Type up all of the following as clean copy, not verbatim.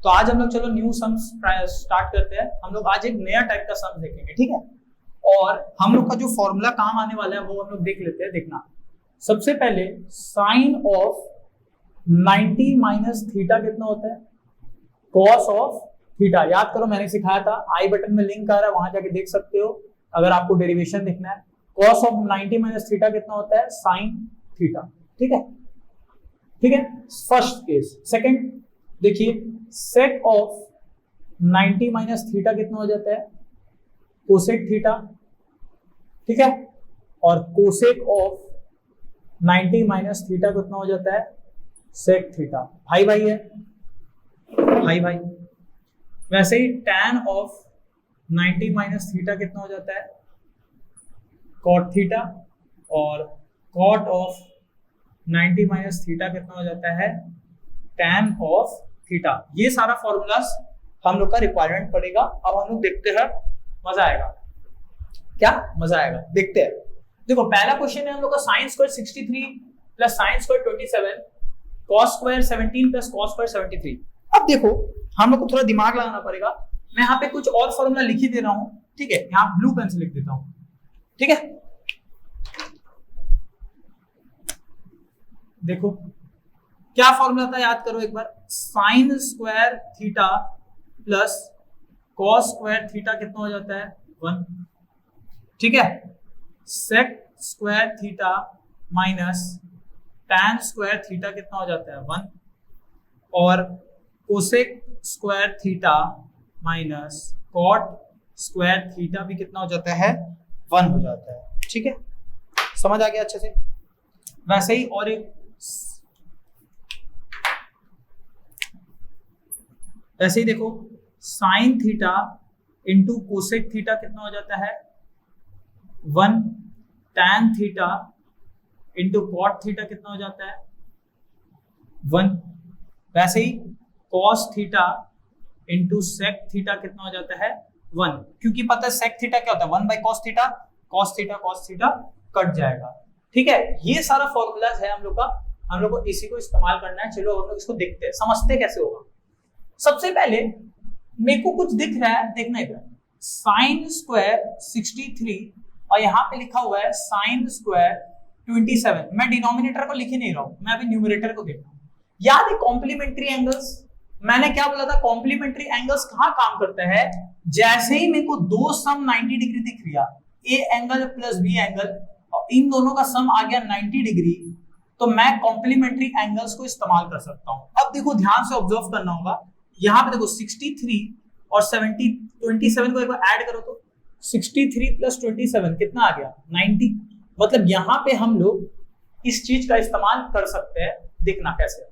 तो आज हम लोग चलो न्यू सम्स स्टार्ट करते हैं। हम लोग आज एक नया टाइप का सम देखेंगे, ठीक है। और हम लोग का जो फॉर्मूला काम आने वाला है वो हम लोग देख लेते हैं। देखना, सबसे पहले साइन ऑफ 90 माइनस थीटा कितना होता है? Cos of theta. याद करो, मैंने सिखाया था, आई बटन में लिंक आ रहा है, वहां जाके देख सकते हो अगर आपको डेरिवेशन देखना है। कॉस ऑफ 90 माइनस थीटा कितना होता है? साइन थीटा, ठीक है। ठीक है, फर्स्ट केस। सेकंड देखिए, सेक ऑफ 90 माइनस थीटा कितना हो जाता है? कोसेक थीटा, ठीक है। और कोसेक ऑफ 90 माइनस थीटा कितना हो जाता है? Sec theta. भाई भाई है, भाई भाई। वैसे ही tan ऑफ 90 माइनस थीटा कितना हो जाता है? Cot theta. और कॉट ऑफ 90 माइनस थीटा कितना हो जाता है? tan of theta. ये सारा फॉर्मूलाज हम लोग का रिक्वायरमेंट पड़ेगा। अब हम लोग देखते हैं, मजा आएगा। क्या मजा आएगा? देखते हैं। देखो, पहला क्वेश्चन है हम लोग का sign square 63 plus sine square 27 cos square 17 plus cos square 73। अब देखो, हम लोग को थोड़ा दिमाग लगाना पड़ेगा। मैं यहाँ पे कुछ और फॉर्मूला लिख ही दे रहा हूं, ठीक है। यहाँ ब्लू पेन से लिख देता हूं, ठीक है। देखो क्या फॉर्मूला था, याद करो एक बार। Sine square theta plus cos square theta कितना हो जाता है? 1, ठीक है। Sec square theta minus tan square theta कितना हो जाता है? 1। और cosec square theta minus cot square theta भी कितना हो जाता है? 1 हो जाता है, ठीक है। समझ आ गया अच्छे से? वैसे ही और एक, ऐसे ही देखो, sine theta into cosec theta कितना हो जाता है? 1। tan theta into cot theta कितना हो जाता है? 1। वैसे ही cos theta into sec theta कितना हो जाता है? 1। क्योंकि पता है सेक थीटा क्या होता है? 1 by cos theta. Cos theta cut जाएगा, ठीक है। ये सारा फॉर्मूलाज है हम लोग का, हम लोग को इसी को इस्तेमाल करना है। चलो हम लोग इसको देखते हैं, समझते कैसे होगा। सबसे पहले मेरे को कुछ दिख रहा है, देखना इधर। साइन स्क्वायर 63 और यहाँ पे लिखा हुआ है साइन स्क्वायर 27। मैं डिनोमिनेटर को लिख ही नहीं रहा हूं, मैं अभी न्यूमरेटर को देख रहा हूं। याद है कॉम्प्लीमेंट्री एंगल्स? मैंने क्या बोला था? कॉम्प्लीमेंट्री एंगल्स कहां काम करता है? जैसे ही मेरे को दो सम 90 डिग्री दिख रहा, A angle plus B angle, और इन दोनों का सम आ गया 90 डिग्री, तो मैं कॉम्प्लीमेंट्री एंगल्स को इस्तेमाल कर सकता हूं। अब देखो, ध्यान से ऑब्जर्व करना होगा। यहाँ पे देखो 63 और 27 को एक बार ऐड करो तो 63 प्लस 27 कितना आ गया? 90। मतलब यहाँ पे हम लोग इस चीज का इस्तेमाल कर सकते हैं। देखना कैसे।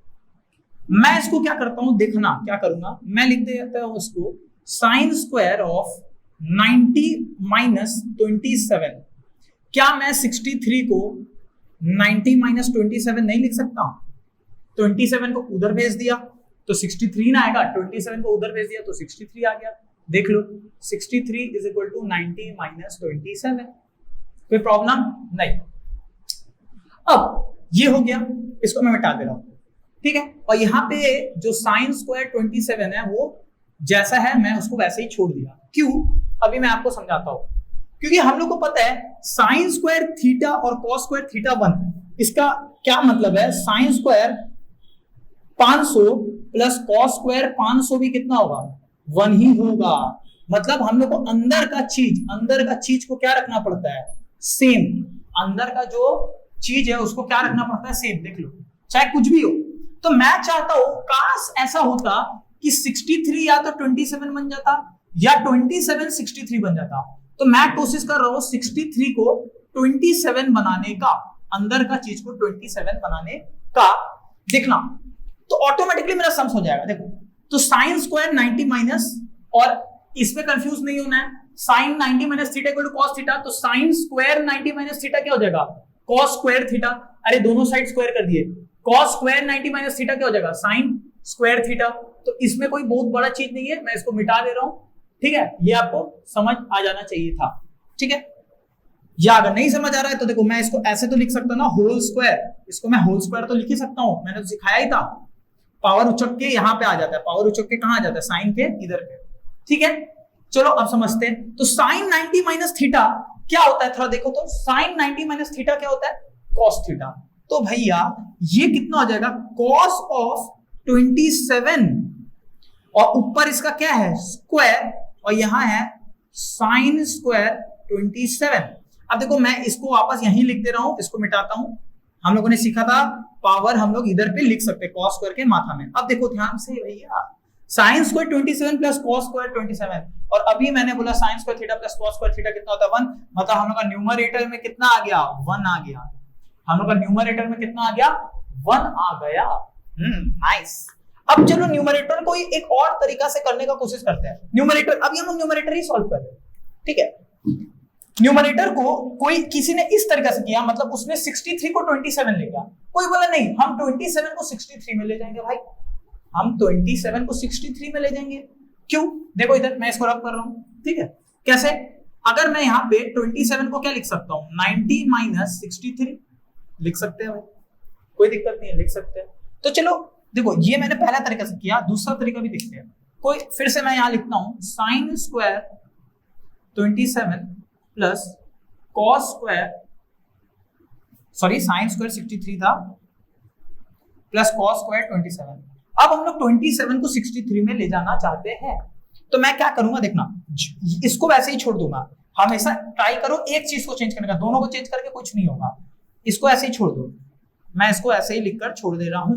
मैं इसको क्या करता हूं, देखना क्या करूंगा। मैं लिख देता हूं इसको साइन स्क्वायर ऑफ 90 माइनस 27। क्या मैं 63 को 90 माइनस 27 नहीं लिख सकता? 27 को उधर भेज दिया तो 63 ना आएगा, 27 को उधर भेज दिया तो 63 आ गया। देख लो, 63 इज इक्वल टू 90 माइनस 27। कोई प्रॉब्लम नहीं। अब ये हो गया, इसको मैं मिटा दे रहा हूं, ठीक है। और यहाँ पे जो साइन स्क्वायर 27 है वो जैसा है मैं उसको वैसे ही छोड़ दिया। क्यों? अभी मैं आपको समझाता हूं। क्योंकि हम लोग को पता है साइन स्क्वायर थीटा और कॉस स्क्वायर थीटा 1, इसका क्या मतलब है? Sine square 500 plus cos square 500 भी कितना होगा? 1 ही होगा। मतलब हम लोग को अंदर का चीज को क्या रखना पड़ता है? सेम। अंदर का जो चीज है उसको क्या रखना पड़ता है? सेम। देख लो, चाहे कुछ भी हो। तो मैं चाहता हूं काश ऐसा होता कि 63 या तो 27 बन जाता या 27 63 बन जाता। तो मैं कोशिश कर रहा हूं 63 को 27 बनाने का, अंदर का चीज को 27 बनाने का। देखना तो ऑटोमेटिकली मेरा सम्स हो जाएगा। देखो, तो साइन स्क्वायर 90 माइनस, और इसमें कंफ्यूज नहीं होना है, sine 90 minus theta equal to cos theta. तो साइन स्क्वायर 90 माइनस थीटा क्या हो जाएगा? Cos square theta. अरे दोनों साइड स्क्वायर कर दिए। कॉस स्क्वायर 90 माइनस थीटा क्या हो जाएगा? Sign square theta. तो इसमें कोई बहुत बड़ा चीज नहीं है, मैं इसको मिटा दे रहा हूं, ठीक है। ये आपको समझ आ जाना चाहिए था, ठीक है। या अगर नहीं समझ आ रहा है तो देखो, मैं इसको ऐसे तो लिख सकता हूं ना, होल स्क्वायर। इसको मैं होल स्क्वायर तो लिख ही सकता हूं, मैंने तो सिखाया ही था। पावर उचक के यहाँ पे आ जाता है, पावर उचक के कहाँ आ जाता है, साइन के इधर पे। ठीक है, चलो अब समझते हैं। तो साइन 90 माइनस थीटा क्या होता है, थोड़ा देखो तो। साइन 90 माइनस थीटा क्या होता है, कॉस थीटा। तो भैया ये कितना हो जाएगा, कॉस ऑफ 27 और ऊपर इसका क्या है, स्क्वायर, और यहां है साइन स्क्वायर 27। अब देखो मैं इसको वापस यहीं लिख दे रहा हूं, इसको मिटाता हूं। हम लोगों ने सीखा था पावर हम लोग इधर पे लिख सकते हैं, कॉस स्क्वायर के माथा में। अब देखो ध्यान से भैया, sine square 27 plus cos square 27, और अभी मैंने बोला sign square theta plus cos square theta कितना होता है, 1। मतलब हम लोग का न्यूमरेटर में कितना आ गया, 1 आ गया। हम लोग का न्यूमरेटर में कितना आ गया, 1 आ गया। नाइस। अब चलो न्यूमरेटर को एक और तरीका से करने का कोशिश करते हैं। न्यूमरेटर, अभी हम लोग न्यूमरेटर ही सॉल्व कर रहे हैं, ठीक है। न्यूमरेटर को कोई किसी ने इस तरीके से किया, मतलब उसने 63 को 27 ले गया। कोई बोला नहीं, हम 27 को 63 में ले जाएंगे भाई, हम 27 को 63 में ले जाएंगे। क्यों, देखो इधर मैं इसको रब कर रहा हूं, ठीक है। कैसे, अगर मैं यहाँ पे 27 को क्या लिख सकता हूँ, 90 माइनस 63 लिख सकते हैं भाई, कोई दिक्कत नहीं है, लिख सकते हैं। तो चलो देखो, ये मैंने पहला तरीका से किया, दूसरा तरीका भी देखते हैं। कोई फिर से मैं यहां लिखता हूं, sine square 27 plus cos square, sorry sine square 63 था, प्लस कॉस स्क्वायर 27। अब हम लोग 27 को 63 में ले जाना चाहते हैं, तो मैं क्या करूंगा, देखना, इसको वैसे ही छोड़ दूंगा। हमेशा ट्राई करो एक चीज को चेंज करने का, दोनों को चेंज करके कुछ नहीं होगा। इसको ऐसे ही छोड़ दो, मैं इसको ऐसे ही लिखकर छोड़ दे रहा हूं।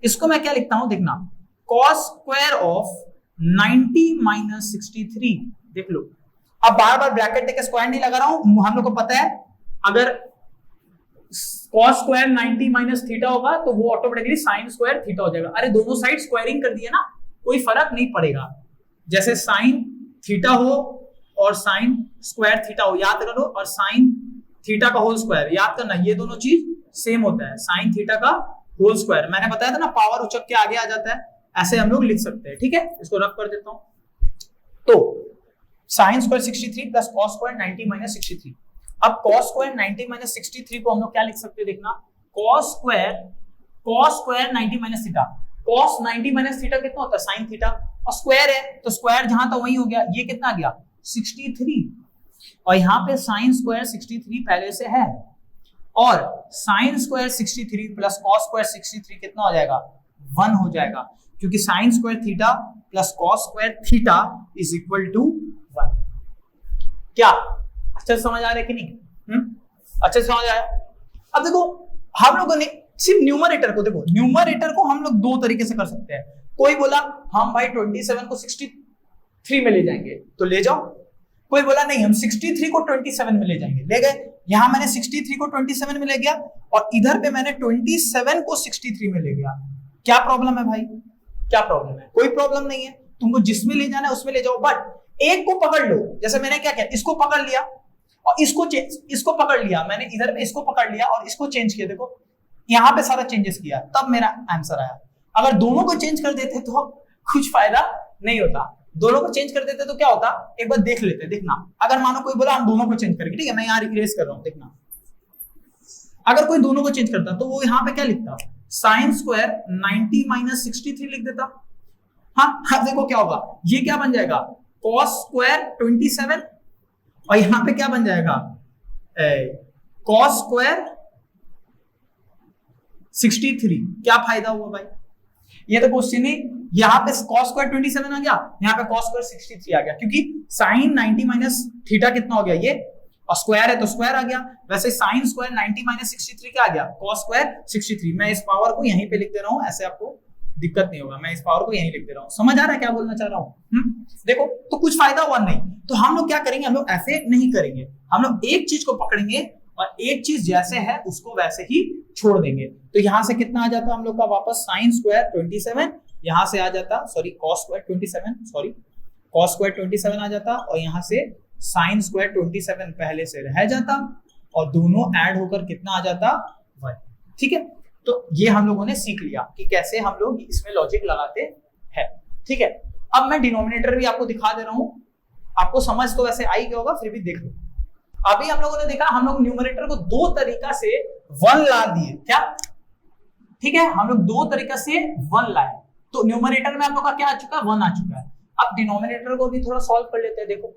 इसको मैं क्या लिखता हूं, देखना, कॉस स्क्वायर ऑफ 90 माइनस 63। देख लो, अब बार बार ब्रैकेट देके स्क्वायर नहीं लगा रहा हूं, हम लोग को पता है अगर कॉस स्क्वायर 90 माइनस थीटा होगा तो वो ऑटोमेटिकली साइन स्क्वायर थीटा हो जाएगा। अरे दोनों साइड स्क्वायरिंग कर दिए ना, कोई फर्क नहीं पड़ेगा। जैसे साइन थीटा हो और साइन स्क्वायर थीटा हो, याद करो, और साइन थीटा का होल स्क्वायर, याद करना, ये दोनों चीज सेम होता है, साइन थीटा का होल स्क्वायर। मैंने बताया था ना, पावर उचक के आगे आ जाता है, ऐसे हम लोग लिख सकते हैं, ठीक है। इसको रब कर देता हूं, तो sine square 63 plus cos square 90 minus 63। अब कॉस स्क्वायर 90 माइनस 63 को हम लोग क्या लिख सकते हैं, देखना, cos square 90 minus theta. Cos 90 minus theta कितना होता है, साइन थीटा, और स्क्वायर है तो स्क्वायर जहां था वही हो गया। ये कितना आ गया, 63, और यहाँ पे साइन स्क्वायर 63 पहले से है, और sine square 63 plus cos square 63 कितना हो जाएगा, 1 हो जाएगा, क्योंकि sine square theta plus cos square theta is equal to 1। क्या अच्छा समझ आ रहा है कि नहीं, अच्छा समझ आया। अब देखो हम लोगों ने सिर्फ न्यूमरेटर को, देखो न्यूमरेटर को हम लोग दो तरीके से कर सकते हैं। कोई बोला हम भाई 27 को 63 में ले जाएंगे, तो ले जाओ। कोई बोला नहीं, हम 63 को 27 में ले जाएंगे, ले गए। यहां मैंने 63 को 27 में ले गया, और इधर पे मैंने 27 को 63 में ले गया। क्या प्रॉब्लम है भाई, क्या प्रॉब्लम है, कोई प्रॉब्लम नहीं है। तुमको जिसमें ले जाना है उसमें ले जाओ, बट एक को पकड़ लो। जैसे मैंने क्या किया, इसको पकड़ लिया और इसको पकड़ लिया, मैंने इधर पे इसको पकड़ लिया और इसको चेंज किया। देखो यहां पे सारा चेंजेस किया, तब मेरा आंसर आया। अगर दोनों को चेंज कर देते तो कुछ फायदा नहीं होता। दोनों को चेंज कर देते तो क्या होता, एक बार देख लेते, देखना। अगर मानो कोई बोला हम दोनों को चेंज करेंगे, ठीक है, मैं यहाँ इरेज कर रहा हूं, देखना। अगर कोई दोनों को चेंज करता तो वो यहाँ पे क्या लिखता, साइन स्क्वायर 90 माइनस 63 लिख देता। हाँ देखो क्या होगा, ये क्या बन जाएगा, कॉस स्क्वायर 27, और यहां पे क्या बन जाएगा, कॉस स्क्वायर 63। क्या फायदा हुआ भाई, ये तो क्वेश्चन है। यहाँ पे cos स्क्वायर 27 आ गया, यहाँ पे cos स्क्वायर 63 आ गया, क्योंकि साइन 90 माइनस थीटा कितना हो गया ये, और स्क्वायर है तो स्क्वायर आ गया। वैसे साइन स्क्वायर 90 माइनस 63 क्या आ गया, cos स्क्वायर 63। मैं इस पावर को यहीं पे लिख दे रहा हूँ, ऐसे आपको दिक्कत नहीं होगा, मैं इस पावर को यहीं लिख दे रहा हूँ। समझ आ रहा है क्या बोलना चाह रहा हूँ, देखो तो कुछ फायदा हुआ नहीं। तो हम लोग क्या करेंगे, हम लोग ऐसे नहीं करेंगे, हम लोग एक चीज को पकड़ेंगे और एक चीज जैसे है उसको वैसे ही छोड़ देंगे। तो यहां से कितना आ जाता हम लोग का वापस, साइन स्क्वायर 27, यहां से आ जाता, sorry cos square 27, sorry cos square 27 आ जाता, और यहां से साइन स्क्वायर 27 पहले से रह जाता, और दोनों ऐड होकर कितना आ जाता, 1। ठीक है, तो ये हम लोगों ने सीख लिया कि कैसे हम लोग इसमें लॉजिक लगाते हैं। ठीक है, अब मैं डिनोमिनेटर भी आपको दिखा दे रहा हूं, आपको समझ तो वैसे आई गया होगा, फिर भी देख लो। अभी हम लोगों ने देखा, हम लोग न्यूमरेटर को दो तरीका से 1 ला दिए, क्या ठीक है, हम लोग दो तरीके से 1 लाए, तो न्यूमरेटर में हम लोग का क्या आ चुका है, 1 आ चुका है। अब डिनोमिनेटर को भी थोड़ा सॉल्व कर लेते हैं। देखो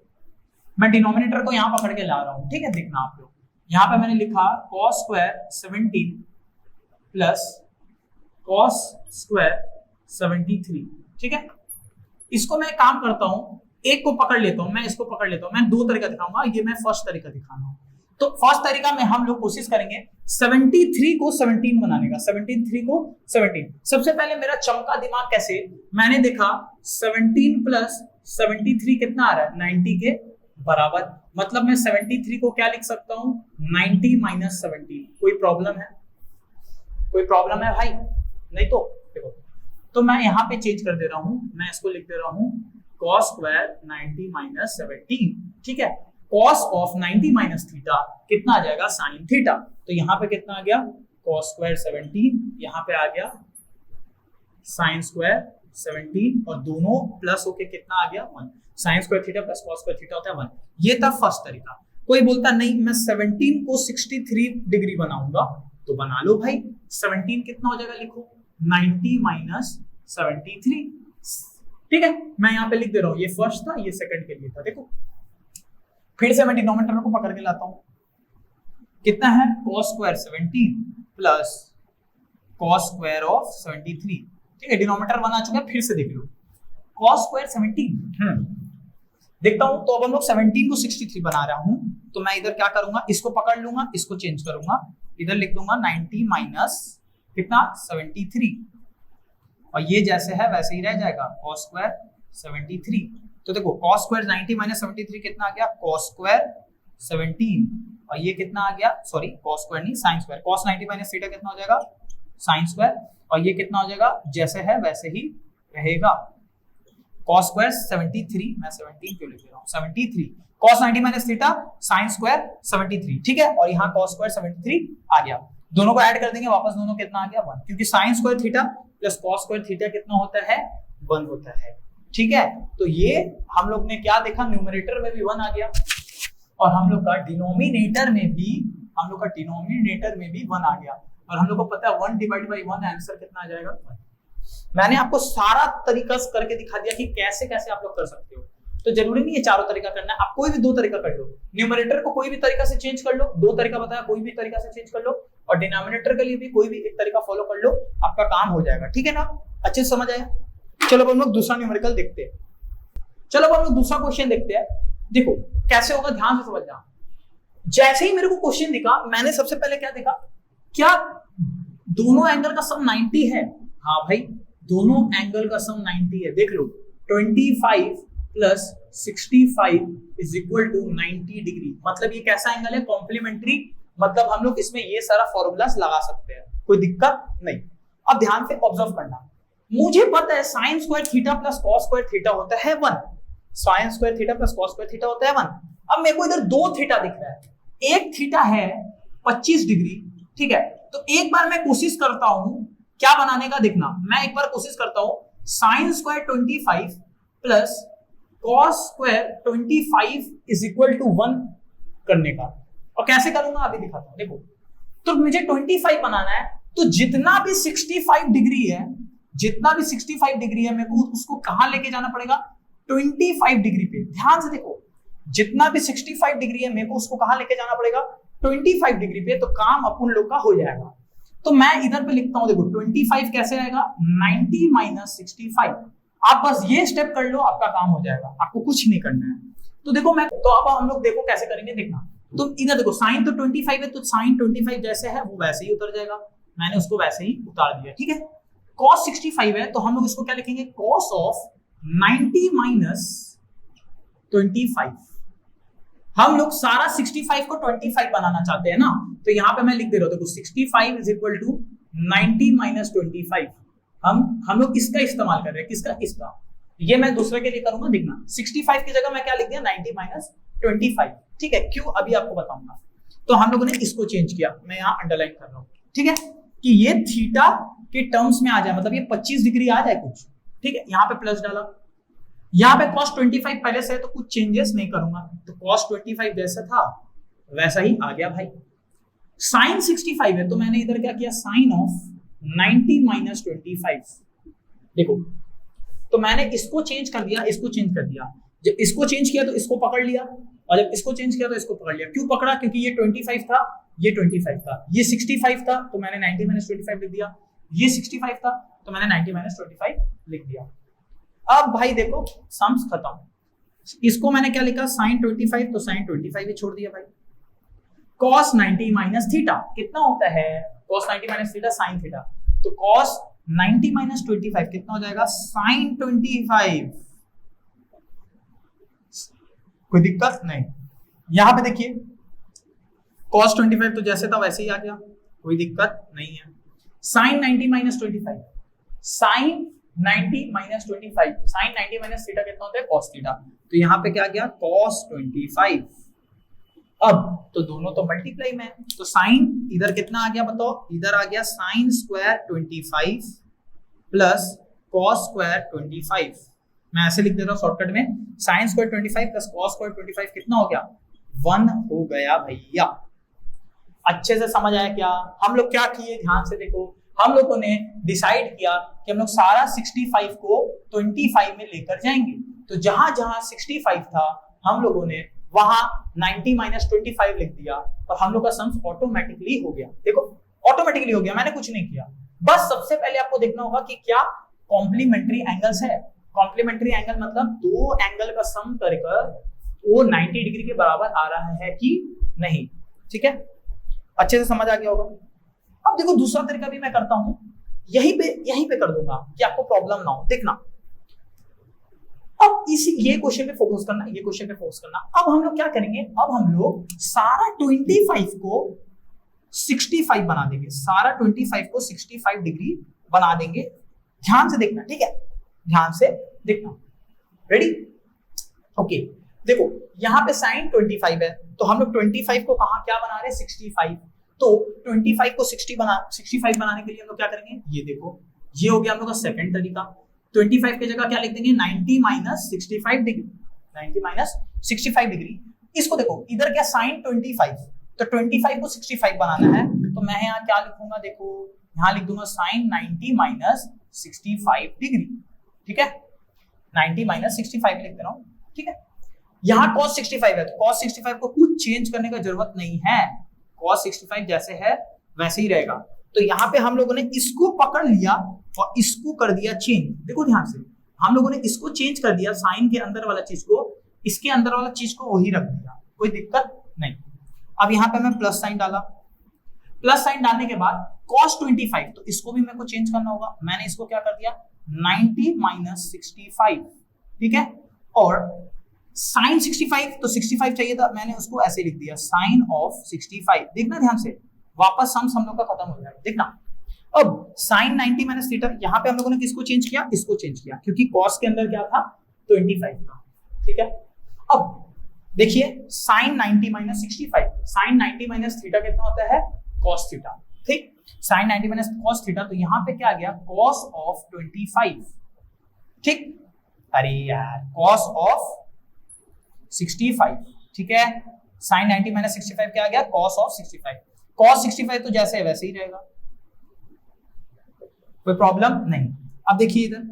मैं डिनोमिनेटर को यहाँ पकड़ के ला रहा हूँ, ठीक है, देखना आप लोग, यहाँ पे मैंने लिखा cos square 17 plus cos square 73, ठीक है। इसको मैं काम करता हूँ, एक को पकड़ लेता हूँ, मैं इसको पकड़ लेता हूँ, मैं दो तरीका दिखाऊंगा, ये मैं फर्स्ट तरीका दिखा रहा हूँ। तो फर्स्ट तरीका में हम लोग कोशिश करेंगे 73 को 17 बनाने का, 73 को 17। सबसे पहले मेरा चमका दिमाग कैसे, मैंने देखा 17 प्लस 73 कितना आ रहा है, 90 के बराबर, मतलब मैं 73 को क्या लिख सकता हूँ, 90 माइनस 17। कोई प्रॉब्लम है, कोई प्रॉब्लम है भाई, नहीं तो देखो, तो मैं यहाँ पे चेंज कर दे रहा हूँ, मैं इसको लिख दे रहा हूँ cos स्क्वायर 90 माइनस 17, ठीक है। cos ऑफ 90 माइनस थीटा कितना आ जाएगा, sin थीटा। तो यहाँ पे कितना आ गया, cos स्क्वायर 17, यहाँ पे आ गया sin स्क्वायर 17, और दोनों प्लस होके कितना आ गया, 1। sin square theta plus cos square theta होता है 1। ये था फर्स्ट तरीका। कोई बोलता नहीं मैं 17 को 63 डिग्री बनाऊंगा, तो बना लो भाई, 17 कितना हो जाएगा, लिखो 90 माइनस 73, ठीक है। मैं यहाँ पे लिख दे रहा हूँ, ये फर्स्ट था, ये सेकंड के लिए था। देखो फिर से मैं डिनोमिनेटर को पकड़ के लाता हूँ, कितना है, cos square 17 plus cos square of 73, ठीक है। डिनोमिनेटर 1 आ चुका है, फिर से देख लो cos स्क्वायर 17, देखता हूं। तो अब हम लोग 17 को 63 बना रहा हूं, तो मैं इधर क्या करूंगा, इसको पकड़ लूंगा, इसको चेंज करूंगा, इधर लिख दूंगा 90 माइनस कितना, 73, और ये जैसे है वैसे ही रह जाएगा, cos स्क्वायर 73। तो देखो cos स्क्वायर 90 माइनस 73 कितना आ गया, cos स्क्वायर 17, और ये कितना आ गया, सॉरी cos स्क्वायर नहीं, sin square, cos 90 minus theta कितना हो जाएगा, sin स्क्वायर, और ये कितना हो जाएगा, जैसे है वैसे ही रहेगा, cos स्क्वायर 73, मैं 17 क्यों लिख रहा हूँ, 73, cos 90 minus theta sin square 73, ठीक है। और यहाँ cos स्क्वायर 73 आ गया, दोनों को ऐड कर देंगे वापस, दोनों कितना आ गया, 1, क्योंकि sin square theta plus cos square theta कितना होता है, 1 होता है, ठीक है। तो ये हम लोग ने क्या देखा, न्यूमरेटर में भी 1 आ गया, और हम लोग का डिनोमिनेटर में भी 1 आ गया, और हम लोग को पता है 1 डिवाइड बाई 1 आंसर कितना आ जाएगा, 1। मैंने आपको सारा तरीका करके दिखा दिया कि कैसे कैसे आप लोग कर सकते हो। तो जरूरी नहीं है चारों तरीका करना है, आप कोई भी दो तरीका कर लो, न्यूमरेटर को कोई भी तरीका से चेंज कर लो, दो तरीका बताया, कोई भी तरीका से चेंज कर लो, और डिनोमिनेटर के लिए भी कोई भी एक तरीका फॉलो कर लो, आपका काम हो जाएगा, ठीक है ना, अच्छे से समझ आया। चलो हम लोग दूसरा न्यूमेरिकल देखते हैं, चलो हम लोग दूसरा क्वेश्चन देखते हैं। देखो कैसे होगा, ध्यान से समझना। जैसे ही मेरे को क्वेश्चन दिखा, मैंने सबसे पहले क्या देखा, क्या दोनों एंगल का सम 90 है, हाँ भाई दोनों एंगल का सम 90 है। देख लो 25 plus 65 is equal to 90 degree, मतलब ये कैसा एंगल है, कॉम्प्लीमेंट्री, मतलब हम लोग इसमें ये सारा फॉर्मूलास लगा सकते हैं, कोई दिक्कत नहीं। अब ध्यान से ऑब्जर्व करना, मुझे पता है sin square theta plus cos square theta होता है 1, sin square theta plus cos square theta होता है 1। अब मेरे को इधर दो थीटा दिख रहा है, एक थीटा है 25 डिग्री, ठीक है। तो एक बार मैं कोशिश करता हूं क्या बनाने का, देखना, मैं एक बार कोशिश करता हूं sin square 25 plus cos square 25 is equal to 1 करने का, और कैसे करूंगा अभी दिखाता हूं। देखो तो मुझे 25 बनाना है, तो जितना भी 65 डिग्री है, जितना भी 65 डिग्री है, मेरे को उसको कहां लेके जाना पड़ेगा, 25 डिग्री पे। ध्यान से देखो, जितना भी 65 डिग्री है, मेरे को उसको कहां लेके जाना पड़ेगा, 25 डिग्री पे, तो काम अपन लोग का हो जाएगा। तो मैं इधर पे लिखता हूं, देखो 25 कैसे आएगा, 90 माइनस 65। आप बस ये स्टेप कर लो, आपका काम हो जाएगा, आपको कुछ नहीं करना है। तो देखो मैं, तो अब हम लोग देखो कैसे करेंगे, देखना। तो इधर देखो साइन तो 25 है, तो साइन 25 जैसे है वो वैसे ही उतर जाएगा, मैंने उसको वैसे ही उतार दिया, ठीक है। cos 65 है, तो हम लोग इसको क्या लिखेंगे, cos ऑफ 90 माइनस 25। हम लोग सारा 65 को 25 बनाना चाहते हैं ना, तो यहाँ पे मैं लिख दे रहा हूं, देखो 65 इज इक्वल टू 90 माइनस 25। हम लोग इसका इस्तेमाल कर रहे हैं, किसका, इसका। ये मैं दूसरे के लिए करूंगा, देखना 65 की जगह मैं क्या लिख दिया, 90 माइनस 25, ठीक है। क्यों, अभी आपको बताऊंगा। तो हम लोगों ने इसको चेंज किया, मैं यहाँ अंडरलाइन कर रहा हूँ, ठीक है, कि ये थीटा के टर्म्स में आ जाए, मतलब ये 25 डिग्री आ जाए कुछ, ठीक है। यहाँ पे प्लस डाला, यहाँ पे cos 25 पहले से है, तो कुछ चेंजेस नहीं करूंगा, तो cos 25 जैसा था वैसा ही आ गया भाई। sin 65 है, तो मैंने इधर क्या किया, sin ऑफ 90 माइनस 25। देखो तो मैंने इसको चेंज कर दिया, इसको चेंज कर दिया। जब इसको चेंज किया तो इसको पकड़ लिया, और जब इसको चेंज किया तो इसको पकड़ लिया। क्यों पकड़ा? क्योंकि ये 25 था, ये 25 था, ये 65 था तो मैंने 90 माइनस 25 लिख दिया, ये 65 था तो मैंने 90 माइनस 25 लिख दिया। अब भाई देखो सम्स खत्म। इसको मैंने क्या लिखा? साइन 25, तो साइन 25 ही छोड़ दिया भाई। कॉस 90 माइनस थीटा कितना होता है? Cos 90 minus theta sine theta, तो कॉस 90 माइनस 25 कितना हो जाएगा? साइन 25। कोई दिक्कत नहीं। यहां पे देखिए cos 25 तो जैसे था वैसे ही आ गया, कोई दिक्कत नहीं है। Sine 90 minus 25, sine 90 minus 25, sine 90 minus theta कितना होता है? cos थीटा, तो यहां पे क्या गया? cos 25। अब तो दोनों तो मल्टीप्लाई में, तो साइन इधर कितना आ गया बताओ? इधर आ गया sine square 25 plus cos square 25। मैं ऐसे लिख देता हूं शॉर्टकट में, sine square 25 plus cos square 25 कितना हो गया? 1 हो गया भैया। अच्छे से समझ आया क्या? हम लोग क्या किए ध्यान से देखो, हम लोगों ने डिसाइड किया कि हम लोग सारा 65 को 25 में लेकर जाएंगे। तो जहां जहां 65 था हम लोगों ने वहां 90 माइनस 25 लिख दिया और हम लोग का सम्स ऑटोमेटिकली हो गया। देखो ऑटोमेटिकली हो गया, मैंने कुछ नहीं किया। बस सबसे पहले आपको देखना होगा कि क्या कॉम्प्लीमेंट्री एंगल्स है। कॉम्प्लीमेंट्री एंगल मतलब दो एंगल का सम करकर वो 90 डिग्री के बराबर आ रहा है कि नहीं। ठीक है, अच्छे से समझ आ गया होगा। अब देखो दूसरा तरीका भी मैं करता हूं, यहीं पे कर दूंगा कि आपको प्रॉब्लम ना हो। देखना अब ये क्वेश्चन पे फोकस करना, ये क्वेश्चन पे फोकस करना। अब हम लोग क्या करेंगे? अब हम लोग सारा 25 को 65 बना देंगे, सारा 25 को 65 डिग्री बना देंगे। ध्यान से देखना, ठीक है, ध्यान से देखना। रेडी? ओके, देखो यहां पे साइन 25 है तो हम लोग 25 को कहां क्या बना रहे हैं? 65। तो 25 को 65 बनाने के लिए हम लोग क्या करेंगे? ये देखो, ये हो गया हम लोग का सेकंड तरीका। 25 की जगह क्या लिख देंगे? 90 माइनस 65 डिग्री, 90 माइनस 65 डिग्री। इसको देखो इधर क्या साइन 25, तो 25 को 65 बनाना है तो मैं यहाँ क्या लिखूंगा? देखो यहाँ लिख दूंगा साइन 90 माइनस 65 डिग्री। ठीक है, 90 माइनस 65 लिख दे रहा हूँ। ठीक है, यहाँ cos 65 है तो cos 65 को कुछ चेंज करने का जरूरत नहीं है, cos 65 जैसे है वैसे ही रहेगा। तो यहाँ पे हम लोगों ने इसको पकड़ लिया और इसको कर दिया चेंज। देखो ध्यान से, हम लोगों ने इसको चेंज कर दिया, साइन के अंदर वाला चीज को इसके अंदर वाला चीज को वही रख दिया, कोई दिक्कत नहीं। अब यहाँ पे मैं प्लस साइन डाला, प्लस साइन डालने के बाद cos 25, तो इसको भी मेरे को चेंज करना होगा। मैंने इसको क्या कर दिया? 90 माइनस 65। ठीक है, और साइन 65 तो 65 चाहिए था, मैंने उसको ऐसे लिख दिया साइन ऑफ 65। देखना ध्यान से, वापस सम्स हम लोग का खत्म हो जाएगा। देखना अब साइन 90 माइनस थीटा, यहाँ पे हम लोगों ने किसको चेंज किया? इसको चेंज किया, क्योंकि cos के अंदर क्या था? 25 था। ठीक है, अब देखिए sine 90 minus 65, sine 90 minus theta कितना होता है? cos theta. ठीक, साइन 90 माइनस cos थीटा, तो यहाँ पे क्या आ गया? cos of 25। ठीक, अरे यार cos ऑफ 65। ठीक है, साइन 90 माइनस 65 क्या आ गया? cos of 65। cos 65 तो जैसे है वैसे ही रहेगा, कोई प्रॉब्लम नहीं। अब देखिए इधर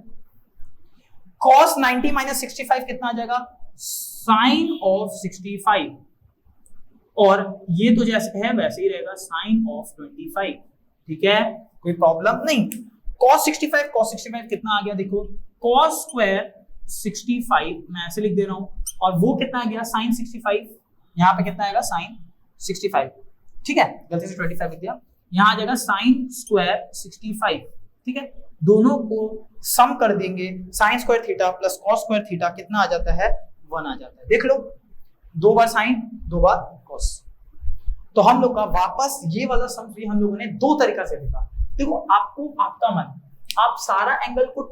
cos 90 माइनस 65 कितना आ जाएगा? साइन ऑफ 65, और ये तो जैसे है वैसे ही रहेगा, साइन ऑफ 25। ठीक है, कोई प्रॉब्लम नहीं। cos 65 कितना आ गया? देखो cos स्क्वायर 65 मैं ऐसे लिख दे रहा हूं, और वो कितना आ गया? साइन 65। यहाँ पे कितना आएगा? साइन 65। ठीक है, गलती से 25 लिख दिया, यहाँ आ जाएगा साइन स्क्वायर 65। ठीक है, दोनों को सम कर देंगे, sign square theta plus cos square theta कितना आ जाता है? 1 आ जाता है। देख लो, 2 बार साइन 2 बार cos। तो हम लोग का वापस ये वाला सम भी हम लोगों ने 2 तरीका से देखा। देखो आपको आपका मन, आप सारा एंगल को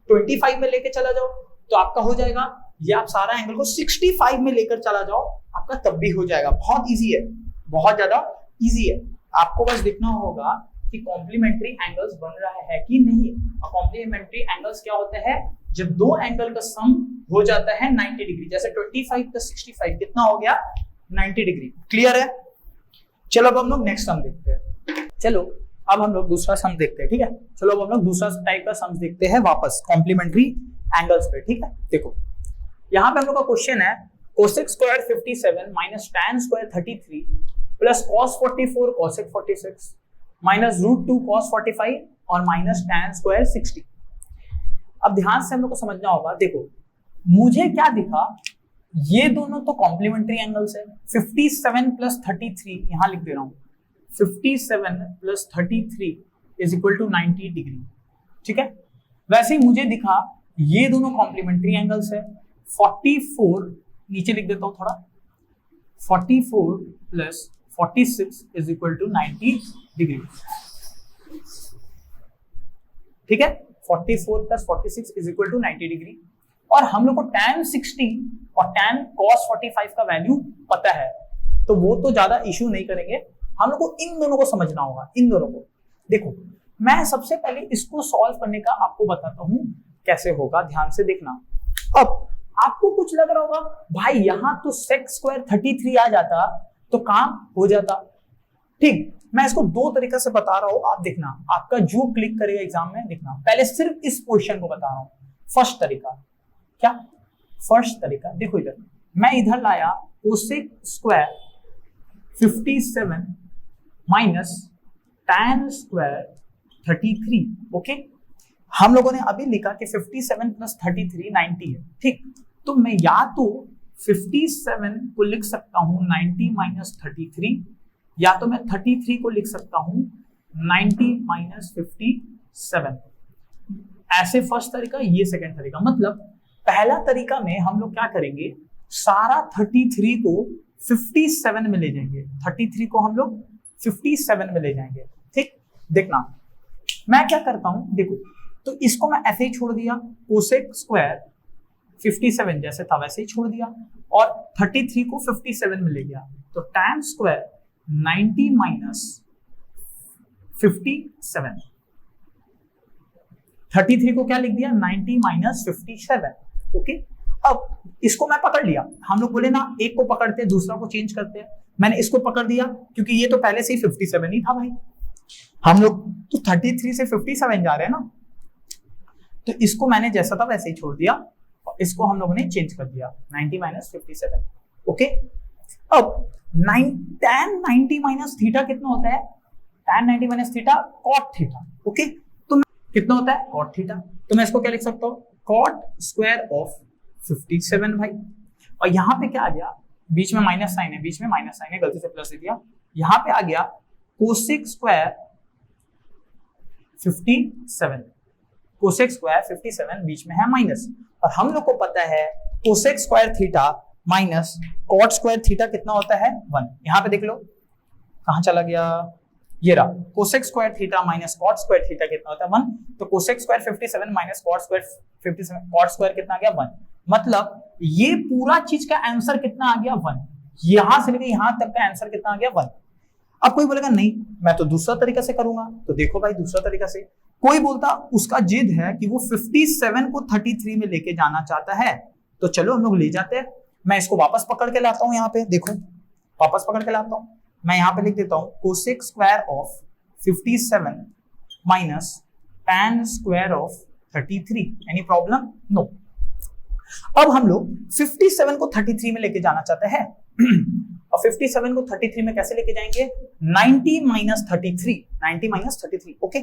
25 में लेके चला जाओ तो आपका हो जाएगा, या आप सारा एंगल को 65 में लेकर चला जाओ आपका तब भी हो जाएगा। बहुत इजी है, बहुत ज्यादा इजी है। आपको बस देखना होगा कि कॉम्प्लीमेंट्री एंगल्स बन रहा है कि नहीं। और कॉम्प्लीमेंट्री एंगल्स क्या होते हैं? जब दो एंगल का सम हो जाता है 90 डिग्री। जैसे 25 प्लस 65 कितना हो गया? 90 डिग्री। क्लियर है? चलो अब हम लोग नेक्स्ट सम देखते हैं। चलो अब हम लोग दूसरा सम देखते हैं, ठीक है। चलो अब हम लोग दूसरा टाइप का सम देखते हैं वापस कॉम्प्लीमेंट्री एंगल्स पे, ठीक है। देखो यहाँ पे हम लोग का क्वेश्चन है cosec square 57 minus tan square 33 plus cos 44 cosec 46 minus √2 cos 45 और माइनस tan स्क्वायर 60। अब ध्यान से हम लोग को समझना होगा, देखो मुझे क्या दिखा, ये दोनों तो कॉम्प्लीमेंट्री एंगल्स है। 57 प्लस 33 यहां लिख दे रहा हूं, 57 plus 33 is equal to 90 degree, ठीक है। वैसे ही मुझे दिखा ये दोनों कॉम्प्लीमेंट्री एंगल्स है। 44 नीचे लिख देता हूं थोड़ा, 44 plus 46 is equal to 90 degree, ठीक है। 44 plus 46 is equal to 90 degree. और हम लोग को tan 60 और tan cos 45 का वैल्यू पता है, तो वो तो ज्यादा इश्यू नहीं करेंगे। हम लोग को इन दोनों को समझना होगा, इन दोनों को। देखो मैं सबसे पहले इसको सॉल्व करने का आपको बताता हूं कैसे होगा, ध्यान से देखना। अब आपको कुछ लग रहा होगा भाई यहां तो sec स्क्वायर 33 आ जाता तो काम हो जाता, ठीक। मैं इसको दो तरीका से बता रहा हूं, आप देखना, आपका जो क्लिक करेगा एग्जाम में देखना। पहले सिर्फ इस पोजीशन को बता रहा हूं। फर्स्ट तरीका क्या, फर्स्ट तरीका देखो इधर, मैं इधर लाया cosec square 57 minus tan square 33, okay. हम लोगों ने अभी लिखा कि 57 प्लस 33 90 है, ठीक। तो मैं या तो 57 को लिख सकता हूं 90 माइनस 33, या तो मैं 33 को लिख सकता हूं 90 माइनस 57। ऐसे फर्स्ट तरीका, ये सेकंड तरीका। मतलब पहला तरीका में हम लोग क्या करेंगे, सारा 33 को 57 में ले जाएंगे, 33 को हम लोग 57 में ले जाएंगे, ठीक। देखना मैं क्या करता हूं, देखो तो इसको मैं ऐसे ही छोड़ दिया, कोसेक स्क्वायर 57 जैसे था वैसे ही छोड़ दिया, और 33 को 57 में ले गया, तो tan स्क्वायर 90 माइनस 57, 33 को क्या लिख दिया 90 माइनस 57, ओके। अब इसको मैं पकड़ लिया, हम लोग बोले ना एक को पकड़ते हैं दूसरा को चेंज करते हैं, मैंने इसको पकड़ दिया क्योंकि ये तो पहले से ही 57 ही था भाई, हम लोग तो 33 से 57 जा रहे हैं ना, तो इसको मैंने जैसा था वैसे ही छोड़ दिया और इसको हम लोगों ने चेंज कर दिया 90 माइनस 57, ओके। अब tan 90 माइनस थीटा कितना होता है, tan 90 minus theta cot theta, okay. तो कितना होता है cot थीटा, तो मैं इसको क्या लिख सकता हूँ, cot स्क्वायर ऑफ 57 भाई। और यहाँ पे क्या आ गया, बीच में माइनस साइन है, बीच में माइनस साइन है, गलती से प्लस दे दिया, यहाँ पे आ गया कोसेक स्क्वायर 57, कोसेक स्क्वायर 57 बीच में है माइनस, और हम लोग को पता है cosec square theta minus cot square theta कितना होता है 1। यहाँ पे देख लो कहां चला गया, ये रहा, cosec square theta minus cot square theta कितना होता है 1, तो cosec square 57 minus cot square 57, cot square कितना आ गया 1, मतलब ये पूरा चीज का आंसर कितना आ गया 1, यहां से लेकर यहां तक का आंसर कितना आ गया 1। अब कोई बोलेगा नहीं मैं तो दूसरा तरीका से करूंगा, तो देखो भाई दूसरा तरीका से, कोई बोलता उसका जिद है कि वो 57 को 33 में लेके जाना चाहता है, तो चलो हम लोग ले जाते हैं। मैं इसको वापस पकड़ के लाता हूं, यहाँ पे देखो वापस पकड़ के लाता हूं, मैं यहाँ पे लिख देता हूं cosec square of 57 minus tan square of 33, any problem, no. अब हम लोग 57 को 33 में लेके जाना चाहते हैं और 57 को 33 में कैसे लेके जाएंगे, 90 माइनस 33, 90 माइनस 33, ओके।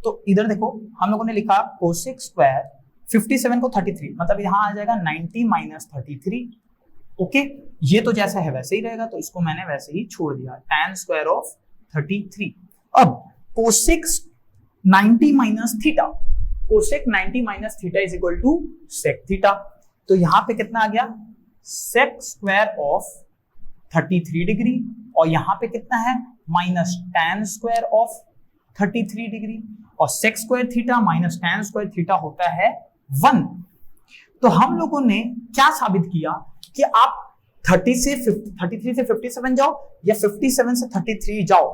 तो इधर देखो हम लोगों ने लिखा कोसेक स्क्वायर 57 को 33, मतलब यहां आ जाएगा 90 माइनस 33, ओके। ये तो जैसा है वैसे ही रहेगा, तो इसको मैंने वैसे ही छोड़ दिया, tan स्क्वायर ऑफ 33। अब cosec 90 minus theta, cosec 90 minus theta is equal to sec theta, तो यहां पे कितना आ गया सेक स्क्वायर ऑफ 33 डिग्री, और यहां पे कितना है minus tan square of 33 degree, और sec square theta minus tan square theta होता है 1। तो हम लोगों ने क्या साबित किया कि आप 33 से 57 जाओ या 57 से 33 जाओ,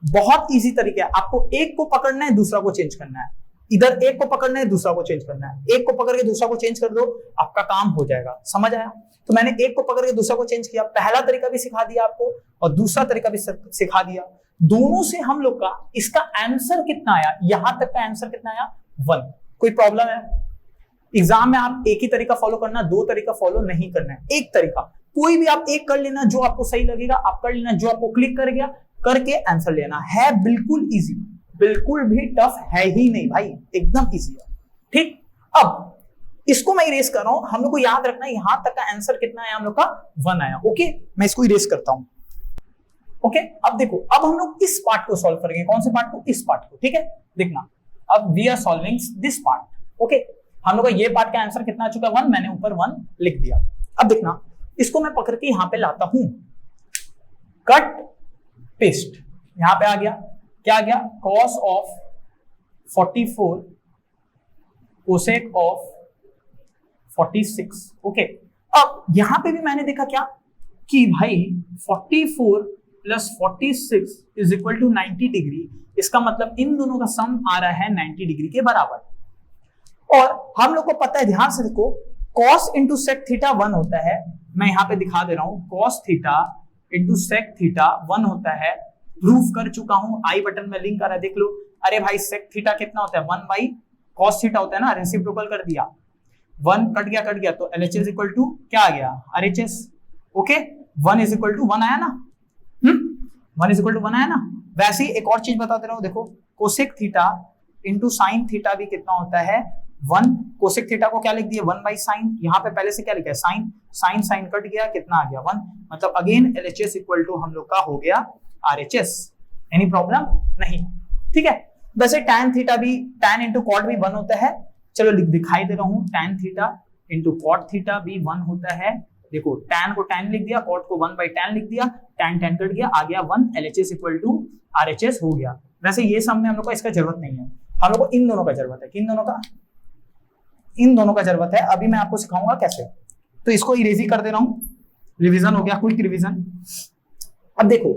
बहुत इजी तरीका है, आपको एक को पकड़ना है दूसरा को चेंज करना है, इधर एक को पकड़ना है दूसरा को चेंज करना है, एक को पकड़ के दूसरा को चेंज कर दो आपका काम हो जाएगा, समझ आया। तो मैंने एक को पकड़ के दूसरा को चेंज किया, पहला तरीका भी सिखा दिया आपको और दूसरा तरीका भी सिखा दिया। दोनों से हम लोग का इसका आंसर कितना आया, यहां तक का आंसर कितना आया 1। कोई प्रॉब्लम है? एग्जाम में आप एक ही तरीका फॉलो करना, दो तरीका फॉलो नहीं करना है, एक तरीका कोई भी आप एक कर लेना, जो आपको सही लगेगा आप कर लेना, जो आपको क्लिक कर गया करके आंसर लेना है। बिल्कुल इजी, बिल्कुल भी टफ है ही नहीं भाई, एकदम इजी है। ठीक, अब इसको मैं इरेज कर रहा हूं, हम लोग को याद रखना है यहां तक का आंसर कितना आया, हम लोग का 1 आया। ओके, मैं इसको इरेज करता हूं। ओके, अब देखो, अब हम लोग इस पार्ट को सॉल्व करेंगे। कौन से पार्ट को? इस पार्ट को। ठीक है, देखना, अब we are solving this part. Okay, हम लोग का ये पार्ट का आंसर कितना आ चुका है 1, मैंने ऊपर 1 लिख दिया। अब देखना, इसको मैं पकड़ के यहां पे लाता हूं, कट पेस्ट, यहां पे आ गया, क्या आ गया, cos of 44 cosec of 46। Okay, अब यहां पे भी मैंने देखा क्या कि भाई 44 plus 46 is equal to 90 degree, इसका मतलब इन दोनों का सम आ रहा है 90 डिग्री के बराबर। और हम लोग को पता है, ध्यान से देखो, cos इंटू सेक थीटा 1 होता है, मैं यहां पे दिखा दे रहा हूं, cos theta into sec theta 1 होता है, प्रूफ कर चुका हूं, आई बटन में लिंक आ रहा है, देख लो। अरे भाई सेक थीटा कितना होता है 1 बाई cos थीटा होता है ना, रेसिप्रोकल कर दिया, 1 कट गया, तो LHS इक्वल टू क्या आ गया, RHS। Okay, 1 is equal to 1 आया ना, 1 इज इक्वल टू 1 आया ना। वैसे ही एक और चीज बता दे रहा हूं, देखो cosec theta into sine theta भी कितना होता है 1। कोसेक थीटा को क्या लिख दिया 1 बाई साइन, यहाँ पे पहले से क्या लिखा है साइन, साइन साइन कट गया, कितना आ गया 1, मतलब अगेन LHS इक्वल टू हम लोग का हो गया RHS। एनी प्रॉब्लम नहीं? ठीक है, वैसे tan थीटा भी, tan इंटू कॉट भी 1 होता है, चलो दिखाई दे रहा हूं, tan theta into cot theta भी 1 होता है। देखो, tan को tan लिख दिया, कॉट को 1 बाई tan लिख दिया, tan tan कट गया, आ गया 1, LHS इक्वल टू RHS हो गया। वैसे ये सब में हम लोग को इसका जरूरत नहीं है, हम लोग को इन दोनों का जरूरत है। किन दोनों का? इन दोनों का जरूरत है। अभी मैं आपको सिखाऊंगा कैसे, तो इसको इरेजी कर दे रहा हूं, रिवीजन हो गया, क्विक रिवीजन। अब देखो,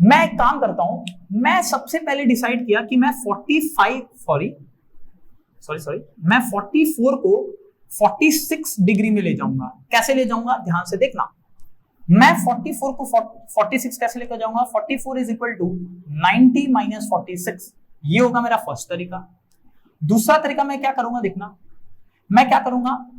मैं एक काम करता हूं, मैं सबसे पहले डिसाइड किया कि मैं 44 को 46 डिग्री में ले जाऊंगा। कैसे ले जाऊंगा, ध्यान से देखना, मैं 44 को 46 कैसे लेकर जाऊंगा, 44 इज इक्वल टू 90 माइनस 46, ये होगा मेरा फर्स्ट तरीका। दूसरा तरीका मैं क्या करूंगा, देखना, मैं क्या करूंगा,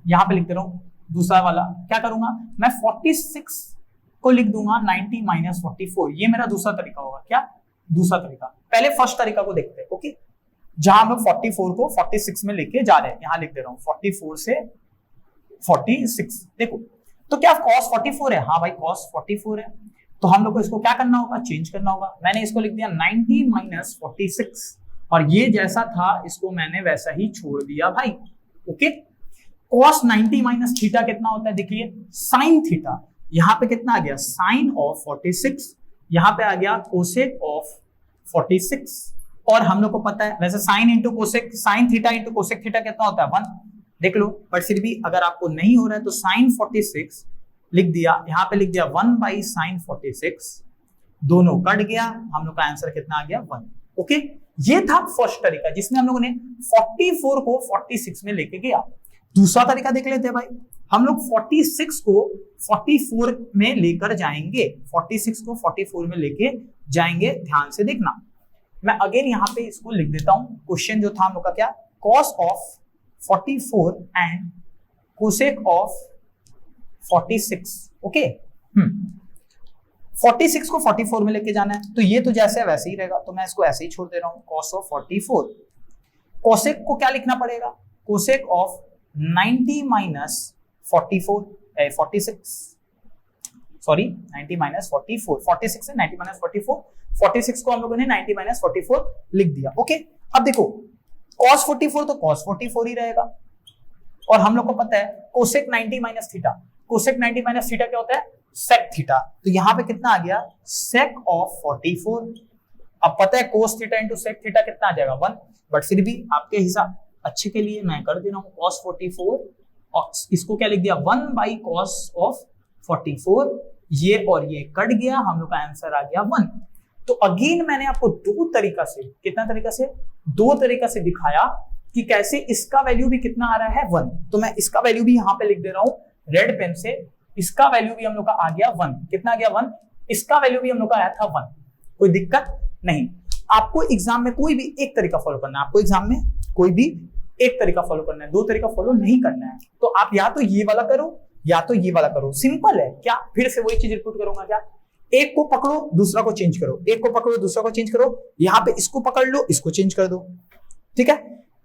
यहां पे लिख दे रहा हूं, दूसरा वाला क्या करूंगा, मैं 46 को लिख दूंगा 90 माइनस 44, ये मेरा दूसरा तरीका होगा। क्या दूसरा तरीका? पहले फर्स्ट तरीका को देखते हैं। ओके, जहां हम लोग 44 को 46 में लेके जा रहे हैं, यहां लिख दे रहा हूं 44 से 46। देखो, तो क्या cos 44 है? हाँ भाई cos 44 है, तो हम लोग को इसको क्या करना होगा, चेंज करना होगा। मैंने इसको लिख दिया 90 माइनस 46, और ये जैसा था इसको मैंने वैसा ही छोड़ दिया भाई। ओके, cos 90 माइनस थीटा कितना होता है, देखिए sin थीटा, यहां पे कितना आ गया साइन ऑफ 46, यहां पे आ गया कोसेक ऑफ 46, और हम लोग को पता है वैसे sine into cosec, sign theta into cosec theta कितना होता है 1, देख लो। बट फिर भी अगर आपको नहीं हो रहा है तो साइन 46 लिख दिया, यहां पे लिख दिया 1 बाई साइन 46, दोनों कट गया, हम लोग का आंसर कितना आ गया 1। ओके, ये था फर्स्ट तरीका जिसमें हम लोगों ने 44 को 46 में लेके गया। दूसरा तरीका देख लेते हैं भाई, हम लोग 46 को 44 में लेकर जाएंगे, 46 को 44 में लेके जाएंगे। ध्यान से देखना, मैं अगेन यहां पे इसको लिख देता हूं। क्वेश्चन जो था हम लोग का क्या, cos of 44 and cosec of 46। Okay, 46 को 44 में लेके जाना है, तो ये तो जैसे है वैसे ही रहेगा, तो मैं इसको ऐसे ही छोड़ दे रहा हूं, cos ऑफ 44। कोसेक को क्या लिखना पड़ेगा, cosec of 90 minus 46, sorry 90 minus 44, 46 है 90 माइनस 44, 46 को हम लोगों ने 90 माइनस 44 लिख दिया। ओके, अब देखो cos 44 तो cos 44 ही रहेगा, और हम लोग को पता है cosec 90 minus theta, cosec 90 minus theta क्या होता है, सेक थीटा, तो यहां पे कितना आ गया सेक ऑफ 44। अब पता है cos theta into sec theta कितना आ जाएगा 1, बट फिर भी आपके हिसाब अच्छे के लिए मैं कर दे रहा हूं cos 44, और इसको क्या लिख दिया 1 बाई cos ऑफ 44, ये और ये कट गया, हम लोग का आंसर आ गया 1। तो अगेन मैंने आपको दो तरीका से, कितना तरीका से, दो तरीका से दिखाया कि कैसे इसका वैल्यू भी कितना आ रहा है 1। तो मैं इसका वैल्यू भी यहां पे लिख दे रहा हूं रेड पेन से, इसका वैल्यू भी हम लोग का आ गया 1, कितना आ गया 1, इसका वैल्यू भी हम लोग का आया था 1। कोई दिक्कत नहीं। आपको एग्जाम में कोई भी एक तरीका फॉलो करना है, आपको एग्जाम में कोई भी एक तरीका फॉलो करना है, दो तरीका फॉलो नहीं करना है। तो आप या तो ये वाला करो या तो ये वाला करो, सिंपल है। क्या फिर से वही चीज रिपीट करूंगा क्या, एक को पकड़ो दूसरा को चेंज करो, एक को पकड़ो दूसरा को चेंज करो, यहाँ पे इसको पकड़ लो इसको चेंज कर दो, ठीक है।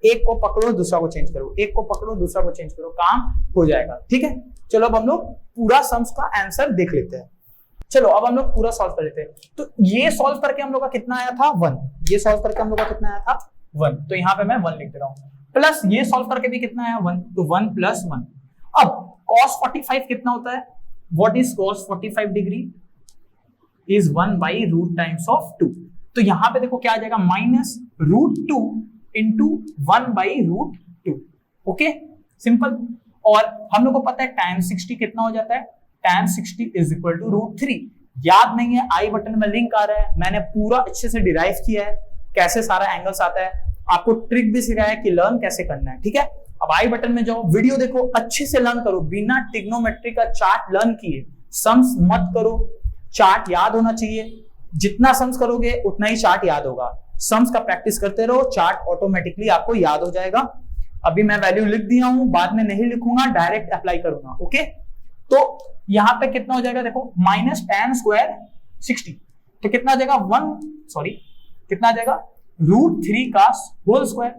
एक को पकड़ो दूसरा को चेंज करो, एक को पकड़ो दूसरा को चेंज करो, काम हो जाएगा, ठीक है। चलो अब हम लोग पूरा सम्स का आंसर देख लेते हैं। चलो अब हम लोग पूरा सॉल्व कर लेते हैं। तो ये सॉल्व करके हम लोग का कितना आया था 1, ये सॉल्व करके हम लोग का कितना आया था 1, तो यहाँ पे मैं 1 लिख दे रहा हूँ, प्लस ये सॉल्व करके भी कितना आया 1, तो 1 + 1। अब cos 45 कितना होता है, what is cos 45 degree is 1/रूट टाइम्स ऑफ 2। तो यहाँ पे देखो क्या आ जाएगा -√2 इंटू 1/√2, ओके सिंपल। और हम लोग को पता है tan 60 कितना हो जाता है, tan 60 इज इक्वल टू √3। याद नहीं है, आई बटन में लिंक आ रहा है, मैंने पूरा अच्छे से डिराइव किया है कैसे सारा एंगल्स आता है, आपको ट्रिक भी सिखाया है कि लर्न कैसे करना है, ठीक है। अब आई बटन में जाओ, वीडियो देखो, अच्छे से लर्न करो, बिना ट्रिग्नोमेट्री का चार्ट लर्न किए सम्स मत करो, चार्ट याद होना चाहिए, जितना सम्स करोगे उतना ही चार्ट याद होगा। सम्स का प्रैक्टिस करते रहो, चार्ट ऑटोमेटिकली आपको याद हो जाएगा। अभी मैं वैल्यू लिख दिया हूं, बाद में नहीं लिखूंगा, डायरेक्ट अप्लाई करूंगा, ओके। तो यहां पे कितना हो जाएगा देखो, -tan² 60, तो कितना आ जाएगा कितना आ जाएगा √3 का होल स्क्वायर।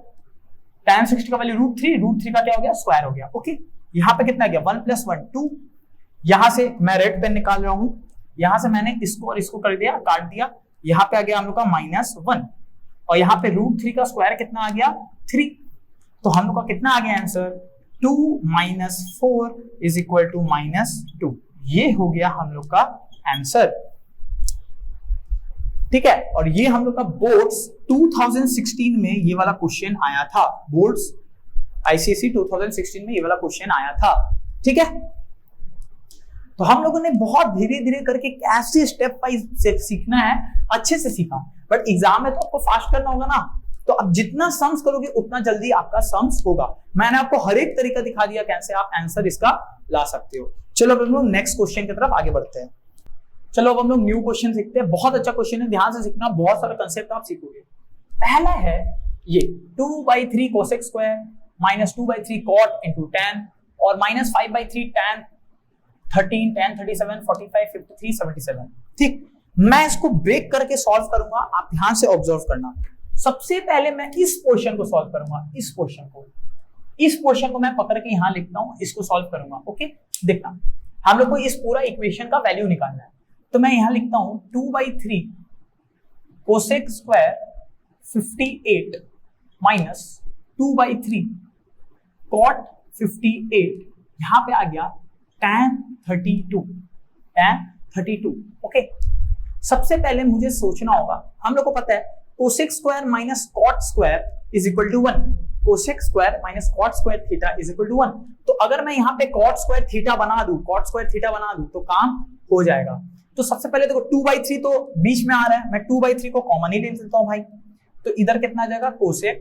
tan 60 का वैल्यू √3 का क्या हो गया स्क्वायर हो गया, ओके। यहाँ पे कितना आ गया 1 + 1 2। यहां से मैं रेड पेन निकाल रहा हूं, यहां से मैंने इसको और इसको कर दिया, काट दिया, यहाँ पे आ गया हम लोग का -1, और यहाँ पे √3 का स्क्वायर कितना आ गया 3। तो हम लोग का कितना आ गया आंसर 2 - 4 इज इक्वल टू -2। ये हो गया हम लोग का आंसर, ठीक है। और ये हम लोग का बोर्ड्स 2016 में ये वाला क्वेश्चन आया था, बोर्ड्स आईसीएसई 2016 में ये वाला क्वेश्चन आया था, ठीक है। तो हम लोगों ने बहुत धीरे धीरे करके कैसे स्टेप वाइज सीखना है अच्छे से सीखा, बट एग्जाम में तो आपको फास्ट करना होगा ना। तो अब जितना सम्स करोगे उतना जल्दी आपका सम्स होगा। मैंने आपको हर एक तरीका दिखा दिया कैसे आप आंसर इसका ला सकते हो। चलो अब हम लोग नेक्स्ट क्वेश्चन की तरफ आगे बढ़ते हैं। चलो अब हम लोग न्यू क्वेश्चन सीखते हैं, बहुत अच्छा क्वेश्चन है, ध्यान से सीखना, बहुत सारा कंसेप्ट आप सीखोगे। पहला है ये 2/3 cosec square -2/3 cot into tan और -5/3 tan 13 tan 37 45 53 77, ठीक। मैं इसको ब्रेक करके सॉल्व करूंगा, आप ध्यान से ऑब्जर्व करना। सबसे पहले मैं इस पोर्शन को सॉल्व करूंगा, इस पोर्शन को मैं पकड़ के यहां लिखता हूं, इसको सॉल्व करूंगा, ओके। देखना हम लोग को इस पूरा इक्वेशन का वैल्यू निकालना है, तो मैं यहां लिखता हूं 2/3 cosec स्क्वायर 58 -2/3 cot 58, यहां पे आ गया tan 32, ओके। सबसे पहले मुझे सोचना होगा, हम लोग को पता है cosec square minus cot square is equal to 1, cosec square minus cot square theta is equal to 1। तो अगर मैं यहाँ पे cot स्क्वायर थीटा बना दूं तो काम हो जाएगा। तो सबसे पहले देखो 2/3 तो बीच में आ रहा है, मैं 2/3 को कॉमन ही ले लेता हूं भाई, तो इधर कितना आ जाएगा cosec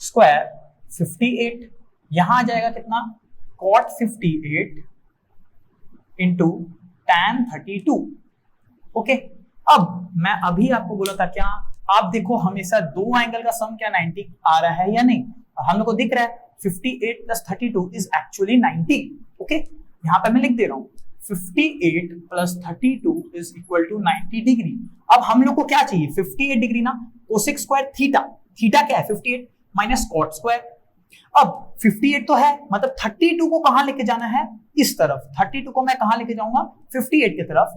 स्क्वायर 58, यहां आ जाएगा कितना cot 58 इंटू tan 32, ओके। अब मैं अभी आपको बोला था क्या, आप देखो हमेशा दो एंगल का सम क्या 90 आ रहा है या नहीं, हम लोग को दिख रहा है 58 + 32 इज एक्चुअली 90, ओके। यहाँ पे मैं लिख दे रहा हूँ 58 + 32 इज इक्वल टू 90 डिग्री। अब हम लोग को क्या चाहिए 58 डिग्री ना, cosec स्क्वायर थीटा क्या है 58 माइनस cot स्क्वायर। अब 58 तो है, मतलब 32 को कहां लेके जाना है, इस तरफ। 32 को मैं कहां लेके जाऊंगा 58 की तरफ,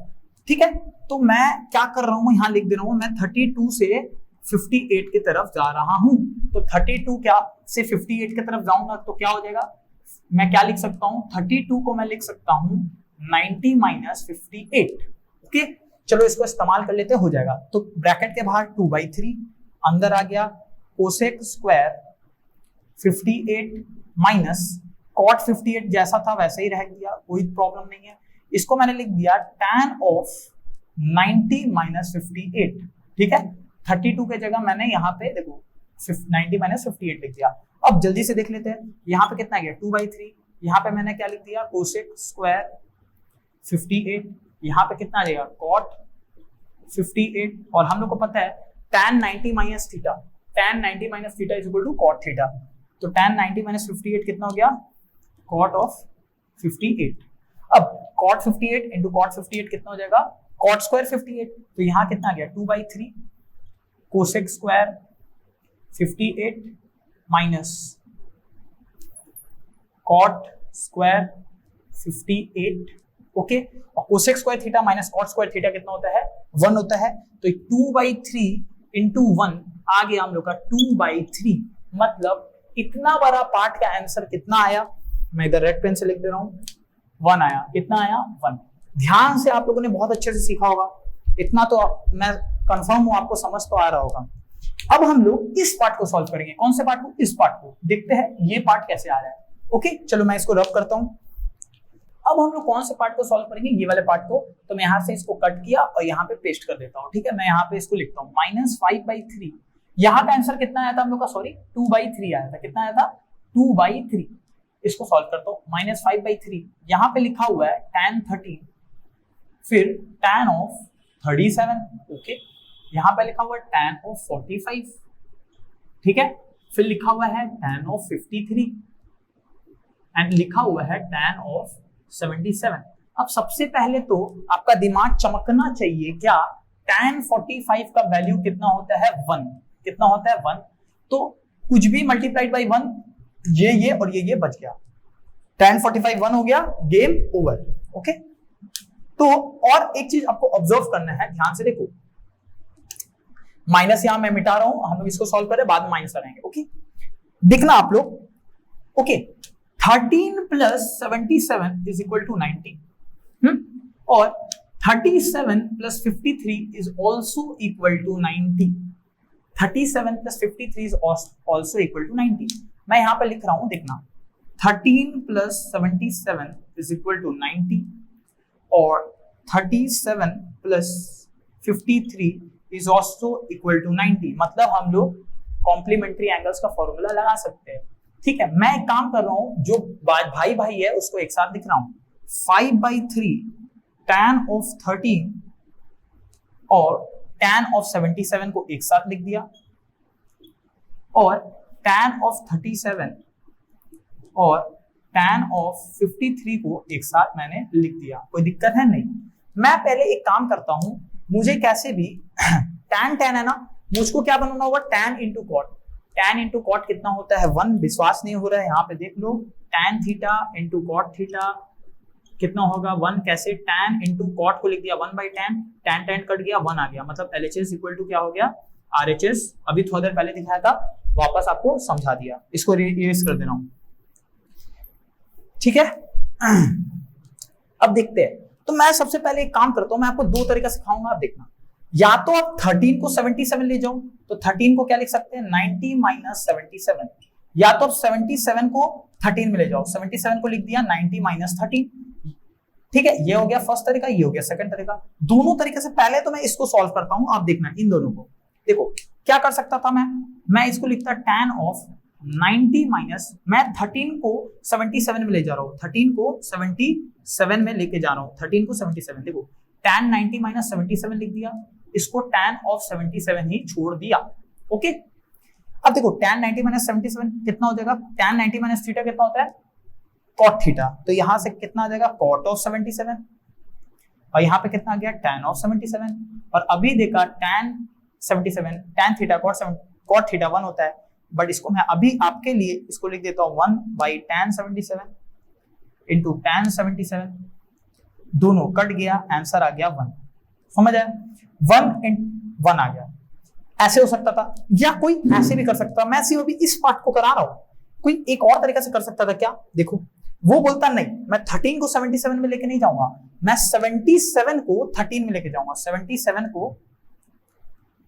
ठीक है। तो मैं क्या कर रहा हूं, यहां लिख दे रहा हूं, मैं 32 से 58 की तरफ जा रहा हूं। तो 32 क्या से 58 की तरफ जाऊंगा तो क्या हो जाएगा, मैं क्या लिख सकता हूं 32 को मैं लिख सकता हूं 90 - 58, ओके। चलो इसको इस्तेमाल कर लेते, हो जाएगा। तो ब्रैकेट के बाहर 2/3 अंदर आ गया, cosec स्क्वायर 58 माइनस cot 58 जैसा था वैसे ही रह गया, कोई प्रॉब्लम नहीं है। इसको मैंने लिख दिया tan ऑफ 90 - 58, ठीक है। 32 के जगह मैंने यहाँ पे देखो 90 - 58 लिख दिया। अब जल्दी से देख लेते हैं, यहाँ पे कितना गया 2/3, यहाँ पे मैंने क्या लिख दिया cosec स्क्वायर 58, यहाँ पे कितना आ जाएगा cot 58 और हम लोग को पता है tan 90 minus theta, tan 90 minus theta is equal to cot theta. तो tan 90 माइनस 58 कितना हो गया? cot of 58। अब cot 58 इंटू cot 58 कितना हो जाएगा? cot square 58। तो यहाँ कितना आ गया? 2/3 cosec square 58 minus cot square 58। Okay, और cosec square theta minus cot square theta कितना होता है? 1 होता है। तो 2/3 इंटू 1 आ गया हम लोग का 2/3। मतलब इतना बड़ा पार्ट का आंसर कितना आया? मैं इधर रेड पेन से लिख दे रहा हूं, 1 आया। कितना आया? 1। ध्यान से आप लोगों ने बहुत अच्छे से सीखा होगा, इतना तो मैं कंफर्म हूं आपको समझ तो आ रहा होगा। अब हम लोग इस पार्ट को सॉल्व करेंगे। कौन से पार्ट को? इस पार्ट को। देखते हैं ये पार्ट कैसे आ रहा है। ओके, चलो मैं इसको रब करता हूं। अब हम लोग कौन से पार्ट को सॉल्व करेंगे? ये वाले पार्ट को। तो मैं यहां से इसको कट किया और यहाँ पे पेस्ट कर देता हूँ। ठीक है, मैं यहाँ पे इसको लिखता हूँ -5/3। यहाँ का आंसर कितना आया था हम लोग का? सॉरी, 2/3 आया था। कितना आया था? 2/3। इसको सॉल्व करता हूँ। -5/3 यहाँ पे लिखा हुआ है tan 13, फिर tan ऑफ 37। ओके, यहाँ पे लिखा हुआ है tan ऑफ 45। ठीक है, फिर लिखा हुआ है tan ऑफ 53 एंड लिखा हुआ है tan ऑफ 77। अब सबसे पहले तो आपका दिमाग चमकना चाहिए। क्या tan 45 का वैल्यू कितना होता है? 1। कितना होता है? 1। तो कुछ भी मल्टीप्लाइड बाई 1, ये और ये बच गया। tan 45 1 हो गया, गेम ओवर। ओके, तो और एक चीज आपको ऑब्जर्व करना है, ध्यान से देखो। माइनस यहां मैं मिटा रहा हूं, हम लोग इसको सॉल्व करें, बाद में माइनस करेंगे। ओके, देखना आप लोग। Okay, 13 plus 77 is equal to 90 और 37 plus 53 is also equal to 90। 37 plus 53 is also equal to 90। मैं यहां पर लिख रहा हूं, देखना। 13 प्लस 77 इज इक्वल टू 90 और 37 plus 53 is also equal to 90। मतलब हम लोग कॉम्प्लीमेंट्री एंगल्स का फॉर्मूला लगा सकते हैं। ठीक है, मैं एक काम कर रहा हूं, जो भाई भाई है उसको एक साथ लिख रहा हूं। 5/3 tan ऑफ 13 और tan ऑफ 77 को एक साथ लिख दिया और tan ऑफ 37 और tan ऑफ 53 को एक साथ मैंने लिख दिया। कोई दिक्कत है? नहीं। मैं पहले एक काम करता हूं, मुझे कैसे भी tan है ना, मुझको क्या बनाना होगा? tan into cot. tan into cot कितना होता है? 1। विश्वास नहीं हो रहा है? यहाँ पे देख लो, tan theta into cot theta कितना होगा? 1। कैसे? tan इंटू कॉट को लिख दिया 1/tan, tan कट गया, 1 आ गया। मतलब LHS इक्वल टू क्या हो गया? RHS। अभी थोड़ी देर पहले दिखाया था, वापस आपको समझा दिया। इसको इरेज कर दे रहा हूं। ठीक है, अब देखते हैं। तो मैं सबसे पहले एक काम करता हूं, मैं आपको 2 तरीका सिखाऊंगा, आप देखना। या तो आप 13 को 77 ले जाओ, तो 13 को क्या लिख सकते हैं? 90 माइनस 77। या तो आप 77 को 13 में ले जाओ, 77 को लिख दिया 90 माइनस 13। ठीक है, ये हो गया फर्स्ट तरीका, ये हो गया सेकंड तरीका। दोनों तरीके से पहले तो मैं इसको सॉल्व करता हूं, आप देखना इन दोनों को। देखो क्या कर सकता था मैं इसको लिखता tan ऑफ 90 माइनस, मैं 13 को 77 में ले जा रहा हूं, 13 को 77 में लेके जा रहा हूं, 13 को 77। देखो tan 90 माइनस 77 लिख दिया, इसको tan ऑफ 77 ही छोड़ दिया। ओके, अब देखो tan 90 माइनस 77 कितना हो जाएगा? tan 90 माइनस थीटा कितना होता है? cot theta. तो यहां से कितना आ जाएगा? cot ऑफ 77 और यहाँ पे कितना आ गया? tan of 77। और अभी देखा tan 77, tan theta cot theta 1 होता है, बट इसको मैं अभी आपके लिए इसको लिख देता हूं 1/tan 77 इंटू tan 77। दोनों कट गया, आंसर आ गया 1। समझ आया? 1 आ गया। ऐसे हो सकता था, या कोई ऐसे भी कर सकता। मैं सिर्फ अभी इस पार्ट को करा रहा हूं, कोई एक और तरीके से कर सकता था। क्या? देखो, वो बोलता नहीं, मैं 13 को 77 में लेके नहीं जाऊंगा, मैं 77 को 13 में लेके जाऊंगा, 77 को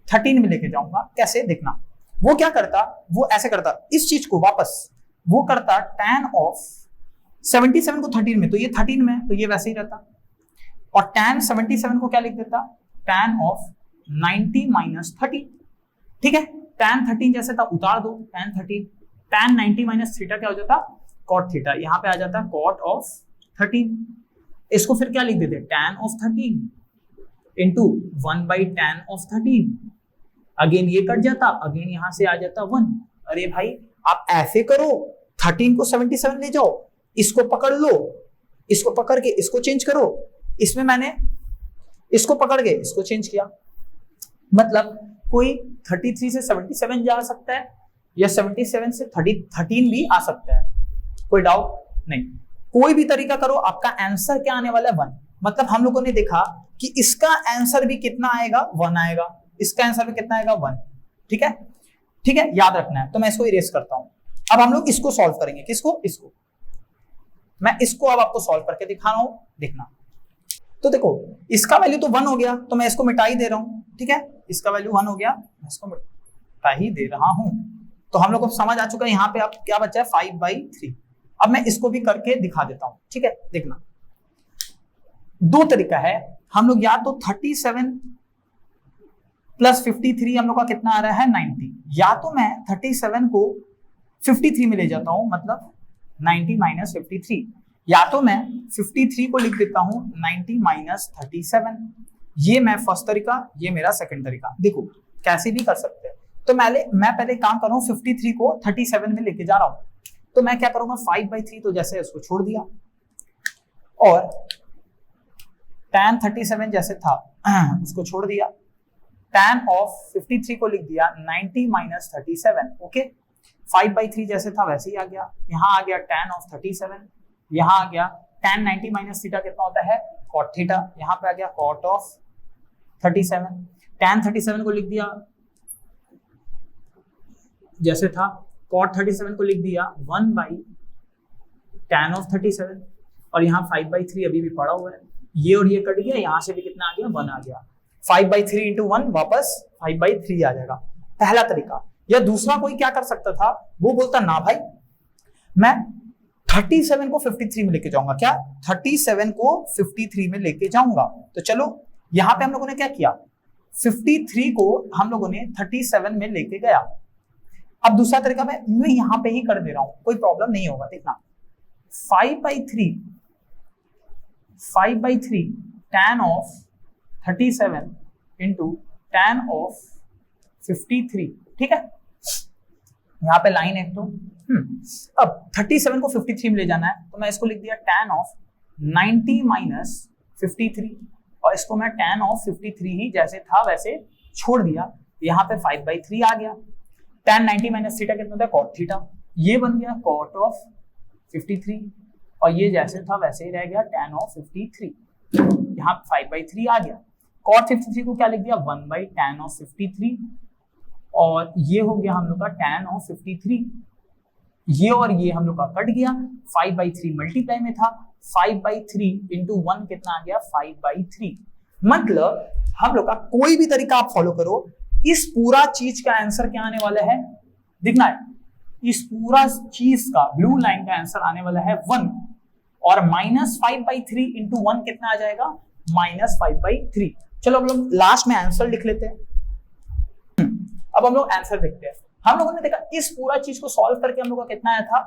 13 में लेके जाऊंगा। कैसे? देखना, वो क्या करता? वो ऐसे करता, इस चीज को वापस वो करता tan ऑफ 77 को 13 में, तो ये 13 में, तो ये वैसे ही रहता। और tan 77 को क्या लिख देता? tan of 90 minus 30। ठीक है, tan 13 जैसे था उतार दो, tan 13, tan 90 माइनस थीटा क्या हो जाता? cot theta. यहाँ पे आ जाता cot ऑफ 13। इसको फिर क्या लिख देते? tan of 13 into 1/tan(13). Again ये कट जाता, अगेन यहां से आ जाता 1। अरे भाई आप ऐसे करो, 13 को 77 ले जाओ, इसको पकड़ लो, इसको पकड़ के इसको चेंज करो, इसमें मैंने इसको पकड़ के इसको चेंज किया, मतलब कोई 33 से 77 जा सकता है या 77 से 13 भी आ सकता है, कोई डाउट नहीं। कोई भी तरीका करो, आपका आंसर क्या आने वाला है 1। मतलब हम लोगों ने देखा कि इसका आंसर भी कितना आएगा, 1 आएगा, इसका आंसर भी कितना आएगा, 1। ठीक है, ठीक है, याद रखना है। तो मैं इसको इरेज करता हूं। अब हम लोग इसको सॉल्व करेंगे, किसको, इसको। मैं इसको अब आपको सॉल्व करके दिखा रहा हूं, देखना। तो देखो इसका वैल्यू तो 1 हो गया, तो मैं इसको मिटा ही दे रहा हूं। ठीक है, इसका वैल्यू 1 हो गया, मैं इसको मिटा ही दे रहा हूं। तो हम लोग को समझ आ चुका है यहाँ पे आप क्या बचा है, 5/3। अब मैं इसको भी करके दिखा देता हूं। ठीक है, देखना। दो तरीका है, हम लोग या तो 37 प्लस 53 हम लोग का कितना आ रहा है, 90। या तो मैं 37 को 53 में ले जाता हूं, मतलब 90 माइनस 53। या तो मैं 53 को लिख देता हूं 90 माइनस 37। ये मैं फर्स्ट तरीका, ये मेरा सेकंड तरीका। देखो कैसे भी कर सकते हैं। तो मैं पहले काम कर रहा हूं, 53 को 37 में लेके जा रहा हूं। तो मैं क्या करूंगा, 5/3 तो जैसे उसको छोड़ दिया, और tan 37 जैसे था उसको छोड़ दिया, tan ऑफ 53 को लिख दिया 90 माइनस 37। ओके, 5/3 जैसे था वैसे ही आ गया। यहाँ आ गया tan ऑफ 37, यहाँ आ गया tan 90 माइनस थीटा कितना होता है, cot थीटा। यहाँ पे आ गया cot ऑफ 37, tan 37 को लिख दिया जैसे था, cot 37 को लिख दिया 1/tan ऑफ 37, और यहाँ 5/3 अभी भी पड़ा हुआ है, ये और ये कट गया, यहाँ से भी कितना आ गया, 1 आ गया। 5/3 इंटू 1 वापस 5/3 आ जाएगा, पहला तरीका। या दूसरा कोई क्या कर सकता था, वो बोलता ना भाई मैं 37 को 53 में लेके जाऊंगा। क्या, 37 को 53 में लेके जाऊंगा। तो चलो यहां पे हम लोगों ने क्या किया, 53 को हम लोगों ने 37 में लेके गया। अब दूसरा तरीका मैं यहां पे ही कर दे रहा हूं, कोई प्रॉब्लम नहीं होगा। देखना, 5/3 tan of 37 into tan of 53। ठीक है, यहाँ पे लाइन एक तो अब 37 को 53 में ले जाना है, तो मैं इसको लिख दिया tan ऑफ 90 माइनस 53, और इसको मैं tan ऑफ 53 ही जैसे था वैसे छोड़ दिया। यहाँ पे 5/3 आ गया। tan 90 माइनस थीटा कितना होता है, cot थीटा। ये बन गया cot ऑफ 53, और ये जैसे था वैसे ही रह गया tan ऑफ 53। यहाँ 5/3 आ गया। cot 53 को क्या लिख दिया, 1/tan ऑफ 53, और ये हो गया हम लोग का tan ऑफ 53। ये और ये हम लोग का कट गया, 5/3 मल्टीप्लाई में था, 5/3 इंटू 1 कितना आ गया, 5/3। मतलब हम लोग का कोई भी तरीका आप फॉलो करो, इस पूरा चीज का आंसर क्या आने वाला है, दिखना है, इस पूरा चीज का ब्लू लाइन का आंसर आने वाला है 1, और -5/3 इंटू 1 कितना आ जाएगा, -5/3। चलो हम लोग लास्ट में आंसर लिख लेते हैं। अब हम लोग आंसर देखते हैं। हम लोगों ने देखा इस पूरा चीज को सॉल्व करके हम लोग का कितना आया था,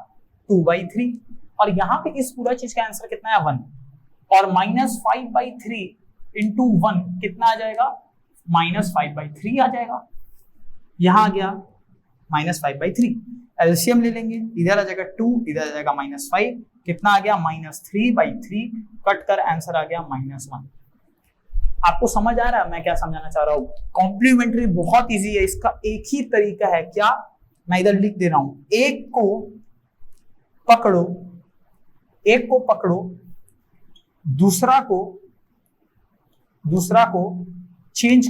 2/3, और यहाँ पे इस पूरा चीज का आंसर कितना है, 1, और -5/3 इंटू 1 कितना आ जाएगा, -5/3 आ जाएगा। यहाँ आ गया -5/3, एलसीएम ले लेंगे, इधर आ जाएगा 2, इधर आ जाएगा -5, कितना आ गया, -3/3, कट कर आंसर आ गया -1। आपको समझ आ रहा है मैं क्या समझाना चाह रहा हूं। कॉम्प्लीमेंट्री बहुत इजी है, इसका एक ही तरीका है, क्या, मैं इधर लिख दे रहा हूं, एक को पकड़ो, दूसरा को चेंज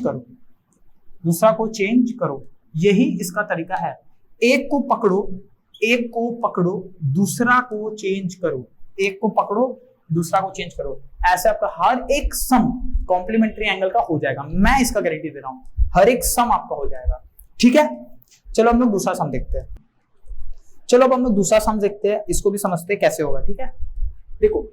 करो, यही इसका तरीका है। एक को पकड़ो, दूसरा को चेंज करो, एक को पकड़ो, दूसरा को चेंज करो, ऐसे आपका हर एक सम कॉम्प्लीमेंट्री एंगल का हो जाएगा। मैं इसका गारंटी दे रहा हूं, हर एक सम आपका हो जाएगा। ठीक है, चलो हम लोग दूसरा सम देखते हैं। इसको भी समझते हैं कैसे होगा। ठीक है, देखो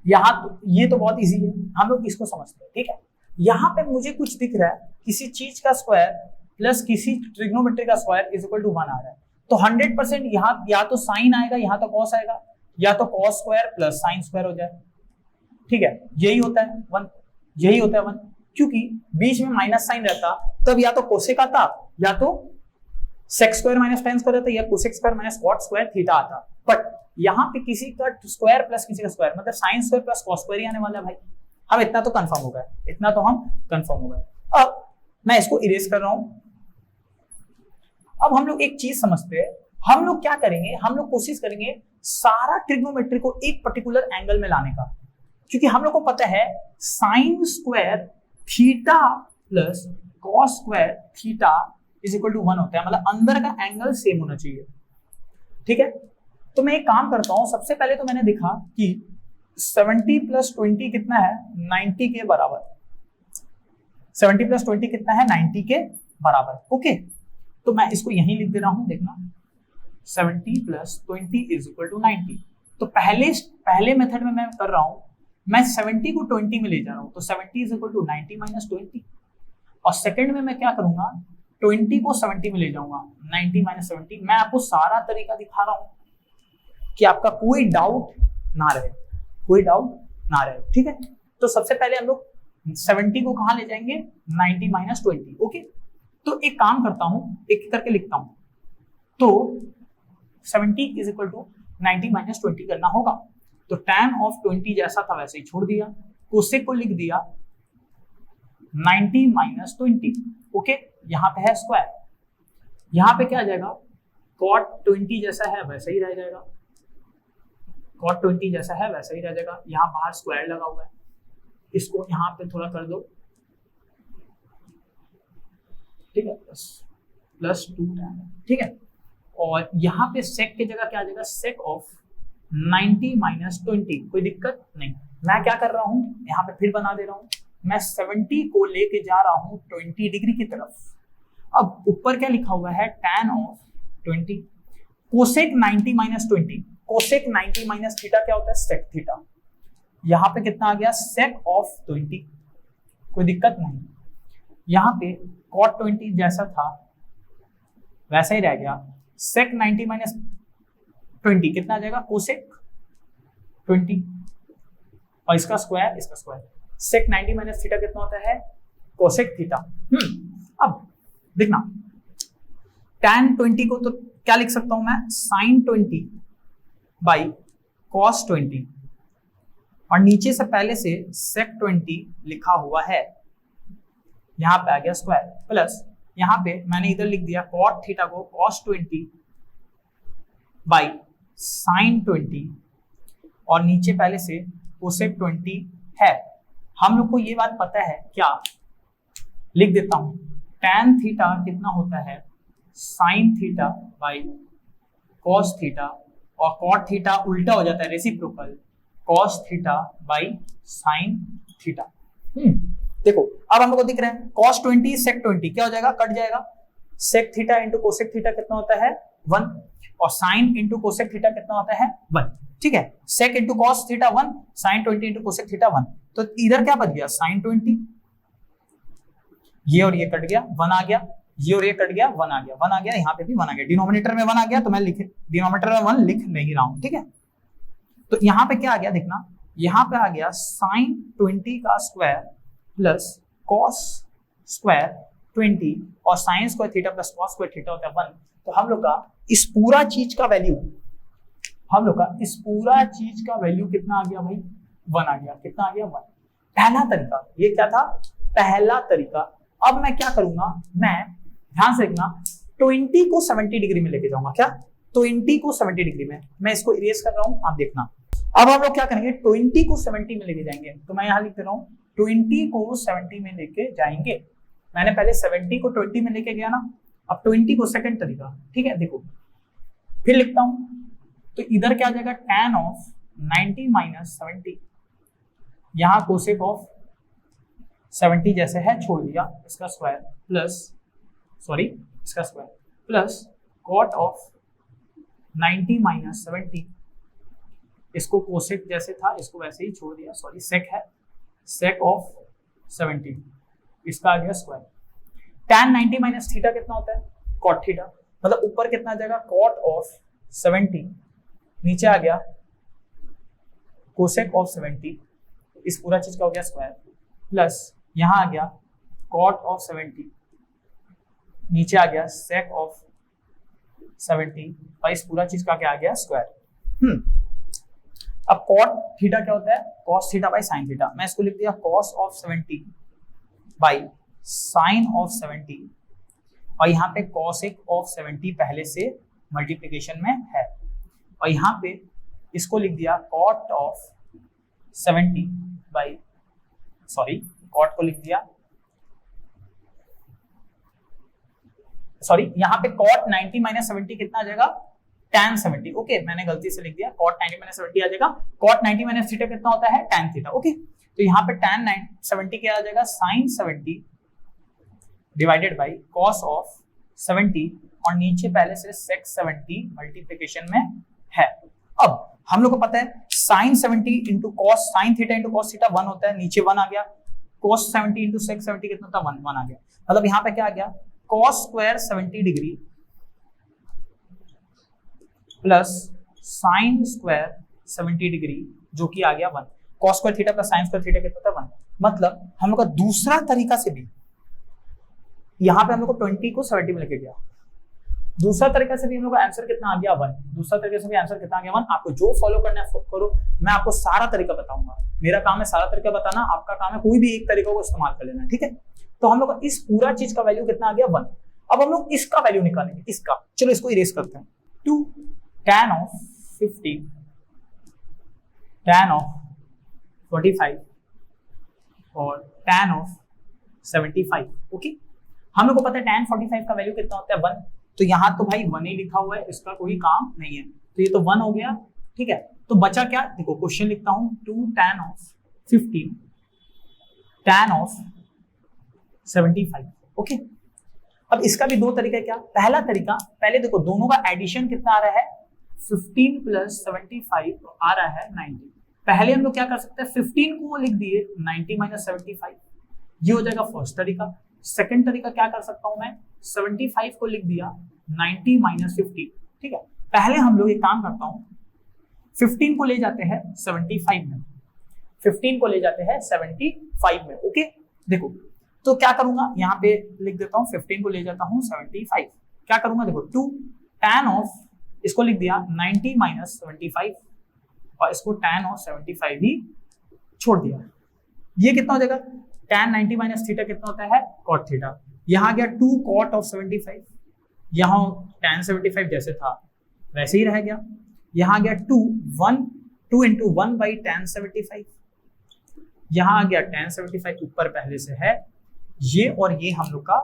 यहाँ ये तो बहुत इजी है, हम लोग इसको समझते हैं। ठीक है, यहाँ पे मुझे कुछ दिख रहा है, किसी चीज का स्क्वायर प्लस किसी ट्रिग्नोमेट्री का स्क्वायर इज इक्वल टू 1 आ रहा है, तो 100% यहाँ या तो साइन आएगा, यहाँ तो कॉस आएगा, या तो cos square plus sine square हो जाए। ठीक है, यही होता है 1। यही होता है 1, क्योंकि बीच में माइनस साइन रहता तब या तो कोसेक आता या तो sec square minus tan square आता या cosec square minus cot square theta आता। बट यहाँ पे किसी का स्क्वायर प्लस किसी का स्क्वायर मतलब sine square plus cos square ही आने वाला है भाई। अब इतना तो कंफर्म हो गया, इतना तो हम कंफर्म हो गए। अब मैं इसको इरेज कर रहा हूं। अब हम लोग एक चीज समझते हैं, हम लोग क्या करेंगे, हम लोग कोशिश करेंगे सारा ट्रिग्नोमेट्री को एक पर्टिकुलर एंगल में लाने का, क्योंकि हम लोग को पता है sine square theta plus cos square theta is equal to 1 होता है, मतलब अंदर का एंगल सेम होना चाहिए। ठीक है, तो मैं एक काम करता हूं, सबसे पहले तो मैंने देखा कि 70 प्लस 20 कितना है, 90 के बराबर। 70 प्लस 20 कितना है, 90 के बराबर। ओके, तो मैं इसको यहीं लिख दे रहा हूं, देखना 70 प्लस 20 इज इक्वल टू 90। तो पहले मेथड में मैं कर रहा हूं, मैं 70 को 20 में ले जा रहा हूं, तो 70 इज इक्वल टू 90 माइनस 20। और सेकंड में मैं क्या करूंगा, 20 को 70 में ले जाऊंगा, 90 माइनस 70। मैं आपको सारा तरीका दिखा रहा हूं कि आपका कोई डाउट ना रहे, कोई डाउट ना रहे। ठीक है, तो सबसे पहले हम लोग 70 को कहां ले जाएंगे, 90 माइनस 20। ओके, तो एक काम करता हूं, एक करके लिखता हूं। तो 70 इज इक्वल टू 90 माइनस 20 करना होगा, तो tan ऑफ 20 जैसा था वैसे ही छोड़ दिया, कोसेक को लिख दिया 90 माइनस 20। ओके, यहाँ पे है स्क्वायर, यहाँ पे क्या आ जाएगा, cot 20 जैसा है वैसा ही रह जाएगा, cot 20 जैसा है वैसा ही रह जाएगा। यहाँ बाहर स्क्वायर लगा हुआ है, इसको यहाँ पे थोड़ा कर दो। ठीक है, प्लस 2 tan। ठीक है, और यहाँ पे सेक की जगह क्या आ जाएगा, सेक ऑफ 90 माइनस 20। कोई दिक्कत नहीं। मैं क्या कर रहा हूँ, यहाँ पे फिर बना दे रहा हूँ, मैं 70 को लेके जा रहा हूँ 20 डिग्री की तरफ। अब ऊपर क्या लिखा हुआ है, tan of 20 cosec 90 minus 20। Cosec 90 minus theta क्या होता है, सेक थीटा। यहाँ पे कितना आ गया, सेक ऑफ 20। कोई दिक्कत नहीं। यहाँ पे cot 20 जैसा था वैसा ही रह गया, सेक 90 माइनस 20 कितना आ जाएगा, कोसेक 20 और इसका स्क्वायर इसका स्क्वायर। सेक 90 माइनस थीटा कितना होता है, कोसेक थीटा। अब देखना tan 20 को तो क्या लिख सकता हूं मैं, sin 20 बाई cos 20, और नीचे से पहले से sec 20 लिखा हुआ है, यहां पे आ गया स्क्वायर, प्लस यहां पे मैंने इधर लिख दिया cot थीटा को cos 20 बाई sin 20, और नीचे पहले से cosec 20 है। हम लोग को ये बात पता है, क्या लिख देता हूं, tan थीटा कितना होता है, sin theta by cos theta, और cot थीटा उल्टा हो जाता है, reciprocal, cos theta by sin theta. देखो अब हम लोग को दिख रहा है cos 20 sec 20 क्या हो जाएगा, कट जाएगा। sec theta into cosec theta कितना होता है, 1, और sin इंटू cosec थीटा कितना होता है, 1। ठीक है, sec into cos theta 1, sin 20 into cosec theta 1। तो इधर क्या बच गया, sin 20, ये और ये कट गया, 1 आ गया, ये और ये कट गया, 1 आ गया, 1 आ गया, यहाँ पे भी 1 आ गया, डिनोमिनेटर में 1 आ गया, तो मैं डिनोमिनेटर में 1 लिख नहीं रहा हूं। ठीक है, तो यहाँ पे क्या आ गया, देखना यहाँ पे आ गया sin 20 का स्क्वायर प्लस cos स्क्वायर 20, और sin square theta plus cos square theta होता है 1। तो हम लोग का इस पूरा चीज का वैल्यू, हम लोग का इस पूरा चीज का वैल्यू कितना आ गया भाई, 1 आ गया। कितना आ गया, 1। पहला तरीका, ये क्या था, पहला तरीका। अब मैं क्या करूंगा, मैं ध्यान से देखना 20 को 70 डिग्री में लेके जाऊंगा, क्या 20 को 70 डिग्री में, मैं इसको इरेज कर रहा हूं, आप देखना। अब हम लोग क्या करेंगे, 20 को 70 में लेके जाएंगे, तो मैं यहां लिख दे रहा हूं 20 को 70 में लेके जाएंगे। मैंने पहले 70 को 20 में लेके गया ना, अब 20 को सेकंड तरीका। ठीक है, देखो फिर लिखता हूं, तो इधर क्या आ जाएगा, tan ऑफ 90 माइनस 70, यहां कोसेक ऑफ 70 जैसे है छोड़ दिया, इसका स्क्वायर प्लस, सॉरी इसका square plus cot of 90 minus 70, इसको कोसेक जैसे था इसको वैसे ही छोड़ दिया, सॉरी सेक है, सेक ऑफ 70, इसका आ गया स्क्वायर। tan 90 माइनस थीटा कितना होता है, cot थीटा, मतलब ऊपर कितना आ जाएगा, cot ऑफ 70, नीचे आ गया कोसेक ऑफ 70, इस पूरा चीज का हो गया स्क्वायर, प्लस यहाँ आ गया कॉट ऑफ 70, नीचे आ गया सेक ऑफ 70 और इस पूरा चीज का क्या आ गया स्क्वायर। अब कॉट थीटा क्या होता है, cos theta by sine theta. मैं इसको लिख दिया cos of 70 by sine of 70 और यहाँ पे कॉसेक ऑफ 70 पहले से मल्टीप्लिकेशन में है और यहाँ पे इसको लिख दिया कॉट ऑफ 70 बाई कॉट को लिख दिया यहाँ पे कॉट 90 माइनस 70 कितना आ जाएगा tan 70। ओके मैंने गलती से लिख दिया कॉट 90 माइनस 70 आ जाएगा, कॉट 90 माइनस थीटा कितना होता है tan थीटा। ओके तो यहाँ पे tan 70 क्या आ जाएगा sin 70 divided by cos of 70 और नीचे पहले से sec 70 मल्टीप्लिकेशन में है। अब हम लोग को पता है sin 70 into cos sine theta into cos theta 1 होता है, नीचे 1 आ गया, cos 70 इंटू sec 70 कितना था 1 आ गया। मतलब यहाँ पे क्या आ गया cos square 70 degree plus sine square 70 degree जो कि आ गया 1। cos square theta plus sign square theta कितना था 1। मतलब हम लोग का दूसरा तरीका से भी यहाँ पे हम लोग को 20 को 70 में लेके गया, दूसरा तरीका से भी हम लोग का आंसर कितना आ गया 1। दूसरा तरीके से भी आंसर कितना आ गया 1। आपको जो फॉलो करना है करो, मैं आपको सारा तरीका बताऊंगा, मेरा काम है सारा तरीका बताना, आपका काम है कोई भी एक तरीका को इस्तेमाल कर लेना, ठीक है। तो हम लोग इस पूरा चीज का वैल्यू कितना आ गया 1। अब हम लोग इसका वैल्यू निकालेंगे, इसका, चलो इसको इरेज करते हैं। 2 tan ऑफ 50 tan ऑफ 45 और tan ऑफ 75। ओके हम लोग को पता है tan 45 का वैल्यू कितना होता है 1, तो यहाँ तो भाई 1 ही लिखा हुआ है, इसका कोई काम नहीं है, तो ये तो 1 हो गया, ठीक है। तो बचा क्या, देखो क्वेश्चन लिखता हूं 2 tan of 15 tan of 75। Okay अब इसका भी दो तरीका है। क्या पहला तरीका, पहले देखो दोनों का एडिशन कितना आ रहा है 15 प्लस 75 आ रहा है 90। पहले हम लोग क्या कर सकते हैं 15 को लिख दिए 90 माइनस 75, ये हो जाएगा फर्स्ट तरीका। सेकंड तरीका क्या कर सकता हूं मैं 75 को लिख दिया 90 माइनस 50, ठीक है। पहले हम लोग एक काम करता हूं 15 को ले जाते हैं 75 में, 15 को ले जाते हैं 75 में। ओके देखो तो क्या करूंगा यहाँ पे लिख देता हूँ 15 को ले जाता हूँ 75, क्या करूंगा देखो 2 tan ऑफ, इसको लिख दिया 90 माइनस 75 और इसको tan ऑफ 75 ही छोड़ दिया। ये कितना हो जाएगा tan 90 माइनस थीटा कितना होता है cot थीटा, यहाँ गया 2 cot ऑफ 75, यहाँ tan 75 जैसे था वैसे ही रह गया, यहाँ गया 2 इंटू 1 बाई tan 75, यहाँ आ गया tan 75 ऊपर पहले से है, ये और ये हम लोग का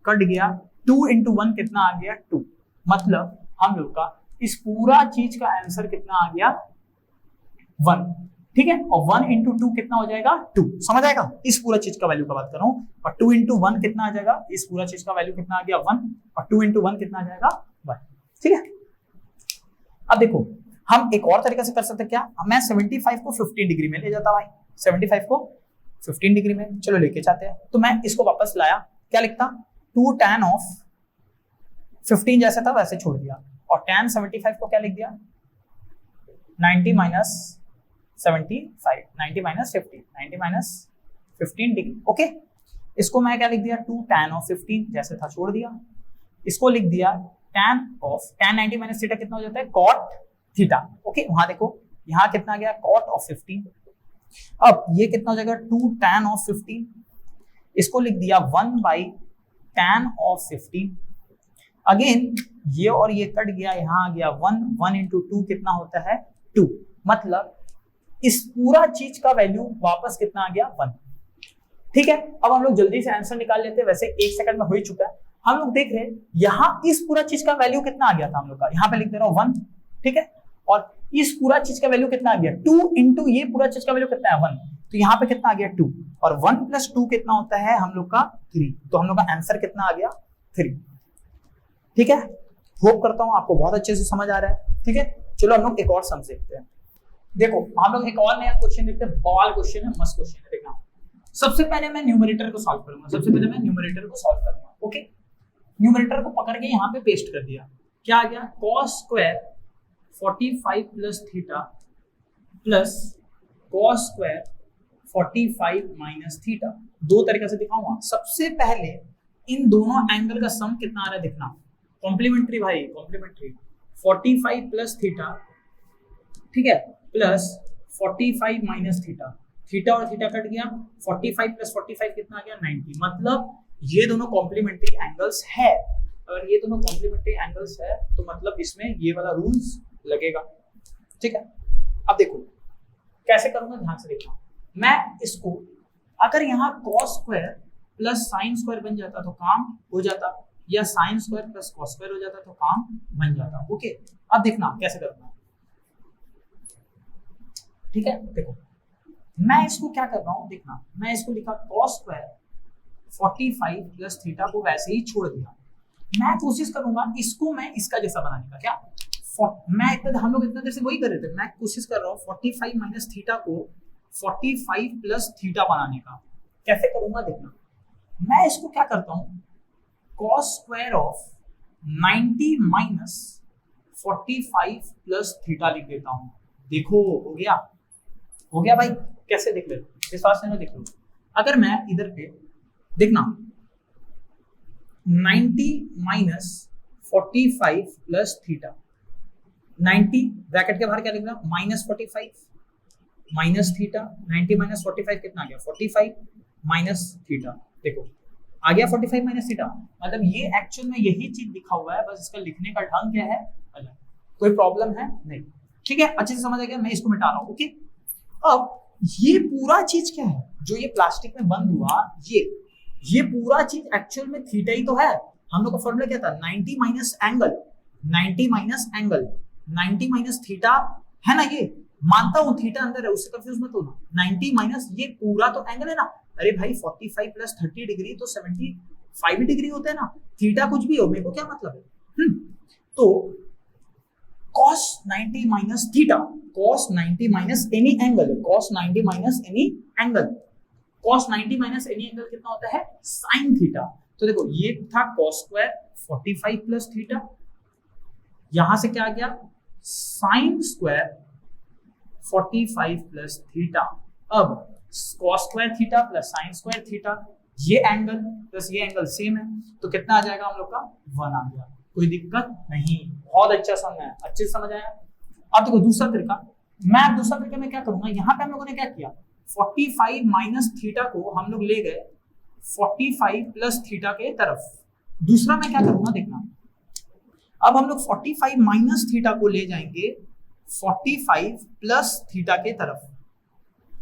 कट गया, 2 इंटू 1 कितना आ गया 2, मतलब हम लोग का इस पूरा चीज का आंसर कितना आ गया 1, ठीक है। और 1 इंटू 2 कितना हो जाएगा 2, समझ आएगा। इस पूरा चीज का वैल्यू का बात कर रहा हूं, और 2 इंटू 1 कितना आ जाएगा, इस पूरा चीज का वैल्यू कितना आ गया 1 और 2 इंटू 1 कितना आ जाएगा 1, ठीक है। अब देखो हम एक और तरीका से कर सकते हैं, क्या मैं 75 को 15 डिग्री में ले जाता भाई, 75 को 15 डिग्री में चलो लेके जाते हैं। तो मैं इसको वापस लाया, क्या लिखता 2 tan ऑफ 15 जैसे था वैसे छोड़ दिया, और tan 75 को क्या लिख दिया 90 minus 75, 90 minus 50, 90 minus 15 degree. Okay इसको मैं क्या लिख दिया 2 tan ऑफ 15 जैसे था छोड़ दिया, इसको लिख दिया tan of tan 90 minus theta कितना हो जाता है cot थीटा। ओके वहां देखो यहाँ कितना गया cot ऑफ 15, अब ये कितना हो जाएगा 2 tan ऑफ 15, इसको लिख दिया 1 बाई tan ऑफ 15, अगेन ये और ये कट गया, यहाँ आ गया 1 इंटू 2 कितना होता है 2, मतलब इस पूरा चीज का वैल्यू वापस कितना आ गया 1, ठीक है। अब हम लोग जल्दी से आंसर निकाल लेते हैं, वैसे 1 सेकंड में हो ही चुका है। हम लोग देख रहे हैं यहाँ इस पूरा चीज का वैल्यू कितना आ गया था हम लोग का, यहाँ पे लिख दे रहा हूँ 1, ठीक है। और इस पूरा चीज का वैल्यू कितना आ गया 2 इंटू ये पूरा चीज का वैल्यू कितना है 1, तो यहाँ पे कितना आ गया 2, और 1 प्लस 2 कितना होता है हम लोग का 3, तो हम लोग का आंसर कितना आ गया 3, ठीक है। होप करता हूँ आपको बहुत अच्छे से समझ आ रहा है, ठीक है। चलो हम लोग एक और सम देखते हैं। देखो हम लोग एक और नया क्वेश्चन देखते हैं, बॉल क्वेश्चन है, मस्त क्वेश्चन है, देखना। सबसे पहले मैं न्यूमरेटर को सॉल्व करूंगा, ओके। न्यूमरेटर को पकड़ के यहाँ पे पेस्ट कर दिया, क्या आ गया cos square 45 plus theta plus cos square 45 minus theta. दो तरीके से दिखाऊंगा। सबसे पहले इन दोनों एंगल का सम कितना आ रहा है देखना, कॉम्प्लीमेंट्री भाई, कॉम्प्लीमेंट्री। 45 प्लस थीटा, ठीक है, प्लस 45 माइनस थीटा, थीटा और थीटा कट गया, 45 प्लस 45 कितना आ गया 90। मतलब ये दोनों कॉम्प्लीमेंट्री एंगल्स है। अगर ये दोनों कॉम्प्लीमेंट्री एंगल्स है तो मतलब इसमें ये वाला रूल्स लगेगा, ठीक है। अब देखो कैसे करूंगा, ध्यान से देखना। मैं इसको अगर यहाँ cos square plus sine square बन जाता तो काम हो जाता, या sign square plus cos square हो जाता तो काम बन जाता। ओके, अब देखना कैसे करना, ठीक है। देखो मैं इसको क्या कर रहा हूं, देखना, मैं इसको लिखा cos स्क्वायर 45 प्लस थीटा को वैसे ही छोड़ दिया। मैं कोशिश करूंगा इसको मैं इसका जैसा बनाने का। क्या मैं इतना, हम लोग इतना देर से वही कर रहे थे। मैं कोशिश कर रहा हूँ 45 माइनस थीटा को 45 प्लस थीटा बनाने का। कैसे करूंगा देखना, मैं इसको क्या करता हूँ, cos square of 90 minus 45 plus theta लिख देता हूँ। देखो हो गया, हो गया भाई। कैसे देख ले, विश्वास से देख लो। अगर मैं इधर पे देखना 90 माइनस 45 प्लस थीटा, 90 ब्रैकेट के बाहर क्या लिखना, माइनस 45 माइनस थीटा, 90 माइनस 45 कितना आ गया 45 माइनस थीटा। देखो आ गया 45 माइनस थीटा। मतलब ये एक्चुअल में यही चीज लिखा हुआ है, बस इसका लिखने का ढंग क्या है अलग। कोई प्रॉब्लम है नहीं, ठीक है, अच्छे से समझ आ गया। मैं इसको मिटा रहा हूँ। ओके, अब ये पूरा चीज क्या है जो ये प्लास्टिक में बंद हुआ, ये पूरा चीज एक्चुअल में थीटा ही तो है। हम लोग का फॉर्मूला क्या था, 90 minus angle, 90 minus angle, 90 minus theta है ना। ये मानता हूं थीटा अंदर है, उससे कंफ्यूज मत होना। 90 माइनस ये पूरा तो एंगल है ना। अरे भाई 45 प्लस 30 डिग्री तो 75 डिग्री होता है ना। थीटा कुछ भी हो, मेरे को क्या मतलब है। तो cos 90 minus theta, cos 90 minus any angle, cos 90 minus any angle, cos 90 minus any angle कितना होता है sin थीटा। तो देखो ये था cos स्क्वायर 45 प्लस थीटा, यहां से क्या आ गया sin स्क्वायर 45 प्लस थीटा। अब cos square theta plus sin square theta, ये एंगल प्लस ये एंगल सेम है, तो कितना आ जाएगा हम लोग का 1 आ गया। कोई दिक्कत नहीं, बहुत अच्छा समझ आया, अच्छे से समझ आया। अब देखो दूसरा तरीका, मैं दूसरा तरीका में क्या करूंगा, यहाँ पे हम लोगों ने क्या किया, 45 माइनस थीटा को हम लोग ले गए 45 प्लस थीटा के तरफ। दूसरा मैं क्या करूंगा देखना, अब हम लोग 45 माइनस थीटा को ले जाएंगे 45 प्लस थीटा के तरफ,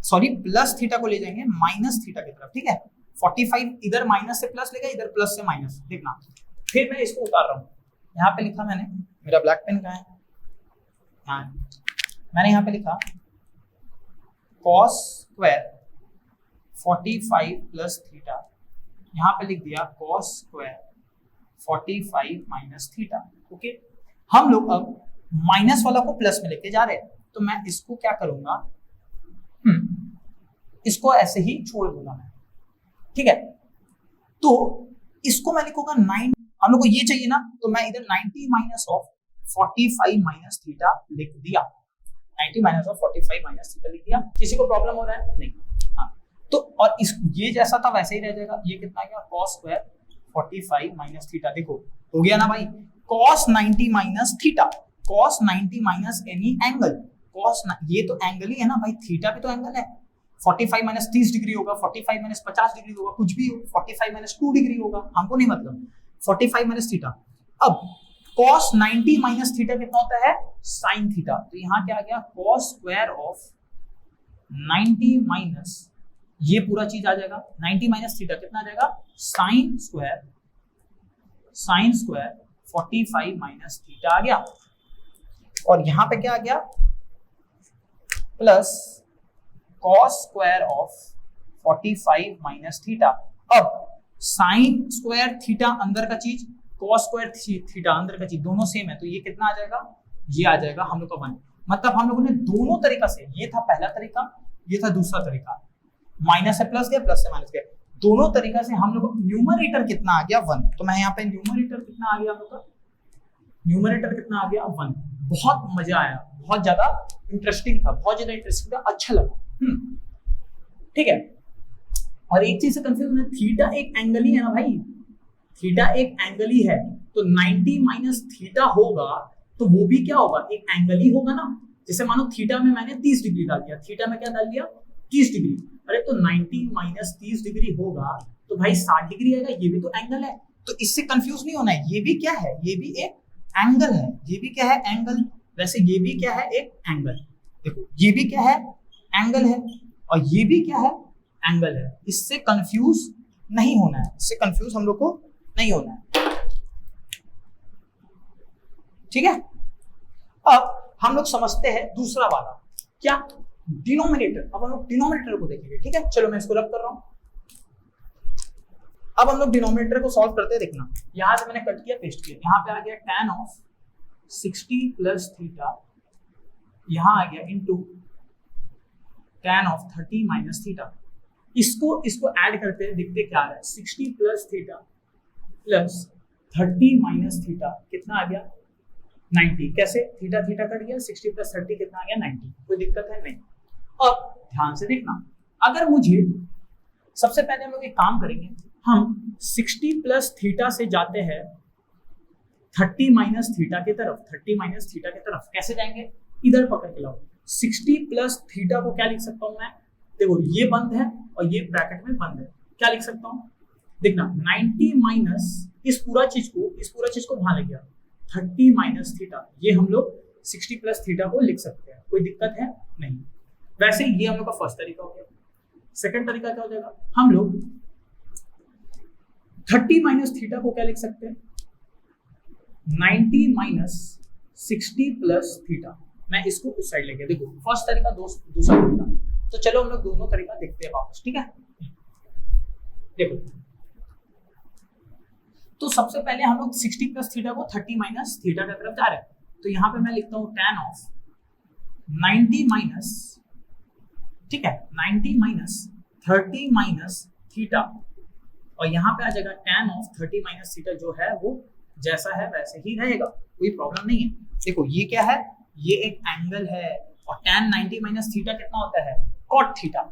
सॉरी प्लस थीटा को ले जाएंगे माइनस थीटा की तरफ, ठीक है। 45 इधर माइनस से प्लस लेगा, इधर प्लस से माइनस, देखना। फिर मैं इसको उतार रहा हूं, यहाँ पे लिखा मैंने, मेरा ब्लैक पेन कहाँ है, हाँ मैंने यहाँ पे लिखा cos स्क्वायर 45 प्लस थीटा, यहाँ पे लिख दिया cos square 45 minus theta. Okay, हम लोग अब माइनस वाला को प्लस में लेके जा रहे हैं, तो मैं इसको क्या करूंगा, इसको ऐसे ही छोड़ दूंगा मैं, ठीक है। तो इसको मैं लिखूंगा 9, हम लोग को ये चाहिए ना, तो मैं इधर 90 माइनस ऑफ 45 माइनस थीटा लिख दिया, 90 माइनस ऑफ 45 माइनस थीटा लिख दिया। किसी को प्रॉब्लम हो रहा है नहीं, हाँ। तो और इस ये जैसा था वैसे ही रह जाएगा। ये कितना गया cos स्क्वायर 45 माइनस थीटा, देखो हो गया ना भाई, cos 90 minus theta, cos 90 minus any angle, cos ये तो एंगल ही है ना भाई, थीटा भी तो एंगल है। 45 माइनस 30 डिग्री होगा, 45 माइनस 50 डिग्री होगा, कुछ भी हो, 45 माइनस 2 डिग्री होगा, हमको नहीं मतलब, 45 माइनस थीटा। अब cos 90 माइनस थीटा कितना होता है sin थीटा, तो यहाँ क्या आ गया cos स्क्वायर ऑफ 90 माइनस, ये पूरा चीज आ जाएगा 90 माइनस थीटा कितना आ जाएगा sin स्क्वायर 45 माइनस थीटा आ गया। और यहाँ पे क्या आ गया plus cos square of 45 minus theta. अब साइन स्क्वायर थीटा अंदर का चीज, cos स्क्वायर थीटा अंदर का चीज, दोनों सेम है, तो ये कितना आ जाएगा, ये आ जाएगा हम लोग का 1। मतलब हम लोगों ने दोनों तरीका से, ये था पहला तरीका, ये था दूसरा तरीका, माइनस से प्लस गया, प्लस से माइनस गया, दोनों तरीका से हम लोग न्यूमरेटर कितना आ गया 1। तो मैं यहाँ पे न्यूमरेटर कितना आ गया हम लोग का, न्यूमरेटर कितना आ गया 1। बहुत मजा आया, बहुत ज्यादा इंटरेस्टिंग था, बहुत ज्यादा इंटरेस्टिंग था, अच्छा लगा। ठीक है। और एक चीज से कंफ्यूज है, थीटा एक एंगल ही है ना भाई, थीटा एक एंगल ही है, तो 90 माइनस थीटा होगा तो वो भी क्या होगा, एक एंगल ही होगा ना। जैसे मानो थीटा में मैंने 30 डिग्री डाल दिया, थीटा में क्या डाल दिया 30 डिग्री, अरे तो 90 माइनस 30 डिग्री होगा तो भाई 60 डिग्री आएगा, ये भी तो एंगल है। तो इससे कंफ्यूज नहीं होना है, ये भी क्या है, ये भी एक एंगल है, ये भी क्या है एंगल, वैसे ये भी क्या है एक एंगल, देखो ये भी क्या है एंगल है और ये भी क्या है एंगल है। इससे कंफ्यूज नहीं होना है, इससे कंफ्यूज हम लोग को नहीं होना है, ठीक है। अब हम लोग समझते हैं दूसरा वाला, क्या डिनोमिनेटर। अब हम लोग डिनोमिनेटर को देखेंगे, ठीक है। चलो मैं इसको रब कर रहा हूं। अब हम लोग डिनोमिनेटर को सॉल्व करते हैं, देखना यहां से मैंने कट किया पेस्ट किया, यहां पे आ गया tan ऑफ 60 प्लस थीटा, यहां आ गया into tan of 30 minus theta. इसको ऐड करते हैं, देखते क्या आ रहा है, 60 plus theta plus 30 minus theta कितना आ गया 90। कैसे, थीटा थीटा कट गया, 60 प्लस 30 कितना आ गया 90, कोई दिक्कत है नहीं। अब ध्यान से देखना, अगर मुझे सबसे पहले हम लोग एक काम करेंगे, हम 60 प्लस थीटा से जाते हैं 30 माइनस थीटा की तरफ, 30 माइनस थीटा की तरफ कैसे जाएंगे, इधर पकड़ के लाओ। 60 प्लस थीटा को क्या लिख सकता हूं मैं, देखो ये बंद है और ये ब्रैकेट में बंद है, क्या लिख सकता हूं, देखना 90 माइनस इस पूरा चीज को वहां ले गया 30 माइनस थीटा, ये हम लोग 60 प्लस थीटा को लिख सकते हैं, कोई दिक्कत है नहीं। वैसे ये हम लोग का फर्स्ट तरीका हो गया। सेकंड तरीका क्या हो जाएगा, हम लोग 30 माइनस थीटा को क्या लिख सकते हैं, 90 माइनस 60 प्लस थीटा। मैं इसको उस साइड लेके, देखो फर्स्ट तरीका दूसरा तरीका, तो चलो हम लोग दोनों तरीका देखते हैं वापस, ठीक है। देखो तो सबसे पहले हम लोग 60 प्लस थीटा को 30 माइनस थीटा की तरफ जा रहे हैं, तो यहां पे मैं लिखता हूं tan ऑफ 90 माइनस, ठीक है, 90 माइनस 30 माइनस थीटा, और यहां पे आ जाएगा tan ऑफ 30 माइनस थीटा, जो है वो जैसा है वैसे ही रहेगा, कोई प्रॉब्लम नहीं है। देखो ये क्या है, ये एक एंगल है, और tan 90 माइनस थीटा कितना होता है cot थीटा,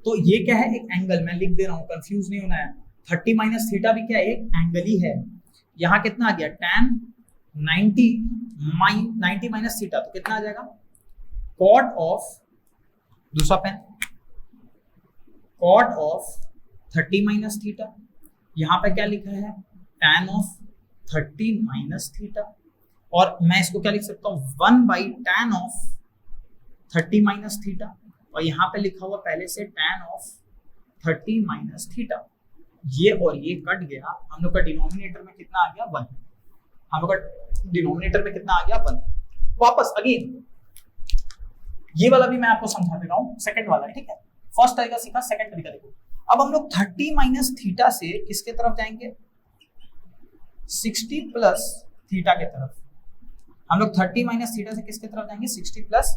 तो ये क्या है एक एंगल, मैं लिख दे रहा हूं, कंफ्यूज नहीं होना है। 30 माइनस थीटा भी क्या है एक एंगल ही है। यहां कितना आ गया tan 90 माइनस थीटा, तो कितना आ जाएगा cot ऑफ, दूसरा pen, cot of 30 minus theta, यहां पे क्या लिखा है tan ऑफ 30 माइनस थीटा, और मैं इसको क्या लिख सकता हूं 1 by tan of 30 minus theta, और यहाँ पे लिखा हुआ पहले से tan ऑफ 30 माइनस थीटा, ये और ये कट गया, हम लोग का डिनोमिनेटर में कितना आ गया 1, हम लोग का डिनोमिनेटर में कितना आ गया 1। वापस अगेन ये वाला भी मैं आपको समझा दे रहा हूँ, सेकंड वाला, ठीक है। फर्स्ट तरीका सीखा, सेकंड तरीका देखो। अब हम लोग 30 माइनस थीटा से किसके तरफ जाएंगे, 60 प्लस थीटा के तरफ। हम लोग 30 माइनस थीटा से किसके तरफ जाएंगे, 60 प्लस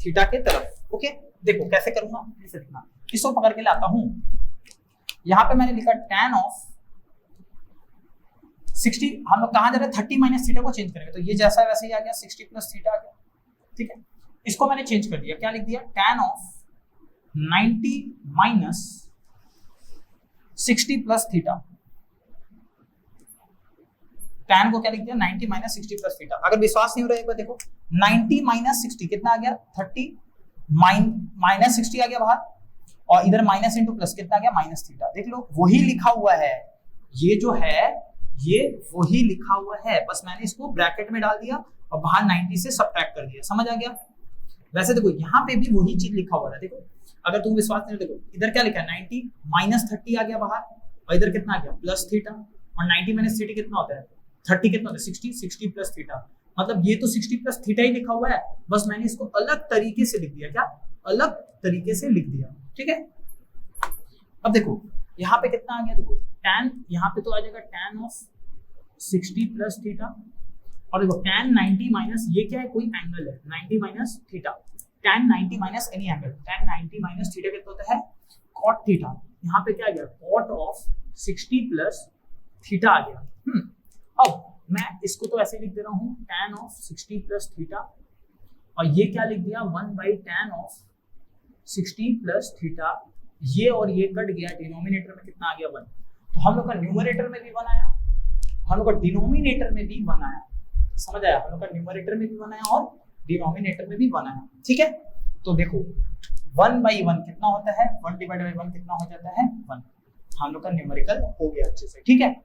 थीटा के तरफ। ओके, देखो कैसे करूंगा, ऐसे देखना, इसको पकड़ के लाता हूं, यहां पे मैंने लिखा tan ऑफ 60, हम लोग कहां जा रहे हैं 30 माइनस थीटा को चेंज करेंगे, तो ये जैसा है वैसे ही आ गया, 60 प्लस थीटा आ गया, ठीक है। इसको मैंने चेंज कर दिया, क्या लिख दिया tan of 90 minus 60 plus theta, tan को क्या लिख दिया 90 माइनस 60 प्लस थीटा। अगर विश्वास नहीं हो रहा है एक बार देखो, 90 माइनस 60 कितना आ गया 30, माइनस 60 आ गया बाहर, और इधर माइनस इंटू प्लस कितना आ गया माइनस थीटा। देख लो वही लिखा हुआ है, ये जो है ये वही लिखा हुआ है, बस मैंने इसको ब्रैकेट में डाल दिया और बाहर 90 से सब्ट्रैक्ट कर दिया, समझ आ गया। वैसे देखो यहाँ पे भी वही चीज लिखा हुआ है, देखो अगर तुम विश्वास नहीं, देखो इधर क्या लिखा है 90 माइनस 30 आ गया बाहर, और इधर कितना आ गया प्लस थीटा, और 90 माइनस थीटा कितना होता है 30 कितना होता है 60, 60 प्लस थीटा, मतलब ये तो 60 प्लस थीटा ही लिखा हुआ है, बस मैंने इसको अलग तरीके से लिख दिया, क्या अलग तरीके से लिख दिया, ठीक है। अब देखो यहाँ पे कितना आ गया, देखो tan, यहाँ पे तो आ जाएगा tan ऑफ 60 प्लस थीटा, और देखो tan 90 माइनस, ये क्या है कोई एंगल है 90 minus theta, tan 90 minus any angle, tan 90 minus theta कितना होता है cot थीटा, यहाँ पे क्या आ गया cot ऑफ 60 प्लस थीटा आ गया। अब मैं इसको तो ऐसे लिख दे रहा हूँ tan ऑफ 60 प्लस थीटा, और ये क्या लिख दिया 1 by tan of 60 plus theta ये और ये कट गया, डिनोमिनेटर में कितना आ गया 1। तो हम लोग का न्यूमरेटर में भी 1 आया, हम लोग का डिनोमिनेटर में भी 1 आया, समझ आया? हम लोग का न्यूमरेटर में भी 1 आया और डिनोमिनेटर में भी 1 आया, ठीक है। तो देखो 1/1 कितना होता है, 1/1 कितना हो जाता है 1। हम लोग का न्यूमेरिकल हो गया अच्छे से, ठीक है।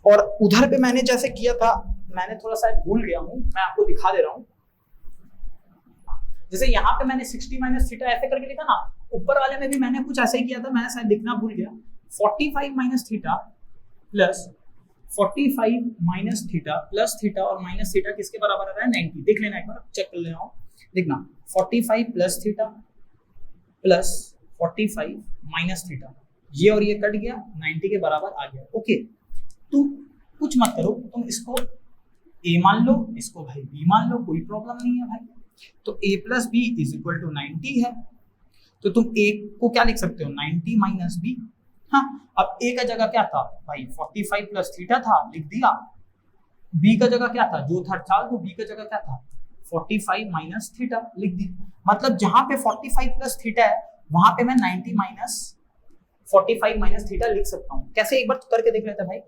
और उधर पे मैंने जैसे किया था, मैंने थोड़ा सा भूल गया हूं, मैं आपको दिखा दे रहा हूं। जैसे यहाँ पे मैंने 60 माइनस थीटा ऐसे करके लिखा ना, ऊपर वाले में भी मैंने कुछ ऐसे ही किया था, मैं शायद लिखना भूल गया। 45 minus theta plus 45 minus theta plus theta और माइनस थीटा किसके बराबर आ रहा है 90। देख लेना एक बार, चेक कर लेना, देखना 45 plus theta plus 45 minus theta, ये और ये कट गया, 90 के बराबर आ गया। ओके, तुम कुछ मत करो, तुम इसको a मान लो, इसको भाई b मान लो, कोई प्रॉब्लम नहीं है भाई। तो a plus B is equal to 90 है, तो तुम a को क्या लिख सकते हो 90 माइनस बी। हाँ, अब a का जगह क्या था भाई 45 प्लस थीटा था, लिख दिया। b का जगह क्या था, जो था चाल, तो b का जगह क्या था 45 माइनस थीटा, लिख दी। मतलब जहां पे 45 प्लस थीटा है वहां पे मैं 90 माइनस 45 माइनस थीटा लिख सकता हूँ। कैसे, एक बार करके देख लेते हैं भाई।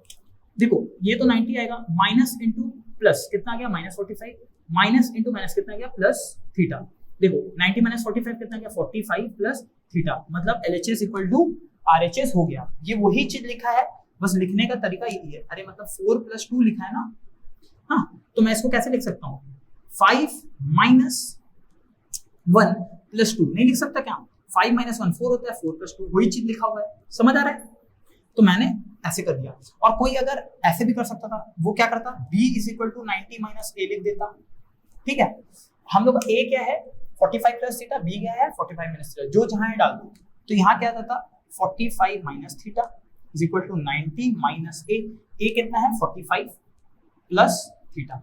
देखो ये तो 90 आएगा, माइनस इंटू प्लस कितना गया माइनस 45, माइनस इंटू माइनस कितना गया प्लस थीटा। देखो 90 माइनस 45 कितना गया 45 प्लस थीटा, मतलब LHS इक्वल टू RHS हो गया। ये वही चीज लिखा है, बस लिखने का तरीका यही है। अरे मतलब 4 + 2 लिखा है ना। हाँ, तो मैं इसको कैसे लिख सकता हूँ 5 माइनस 1 + 2 नहीं लिख सकता क्या? 5 - 1 4 होता है, 4 + 2 वही चीज लिखा हुआ है, समझ आ रहा है? तो मैंने ऐसे कर दिया। और कोई अगर ऐसे भी कर सकता था, वो क्या करता b = 90 - a लिख देता, ठीक है। हम लोग a क्या है 45 प्लस थीटा, b क्या है 45 माइनस थीटा, जो जहां है डाल दो। तो यहाँ क्या आता था 45 माइनस थीटा = 90 माइनस a कितना है 45 प्लस थीटा,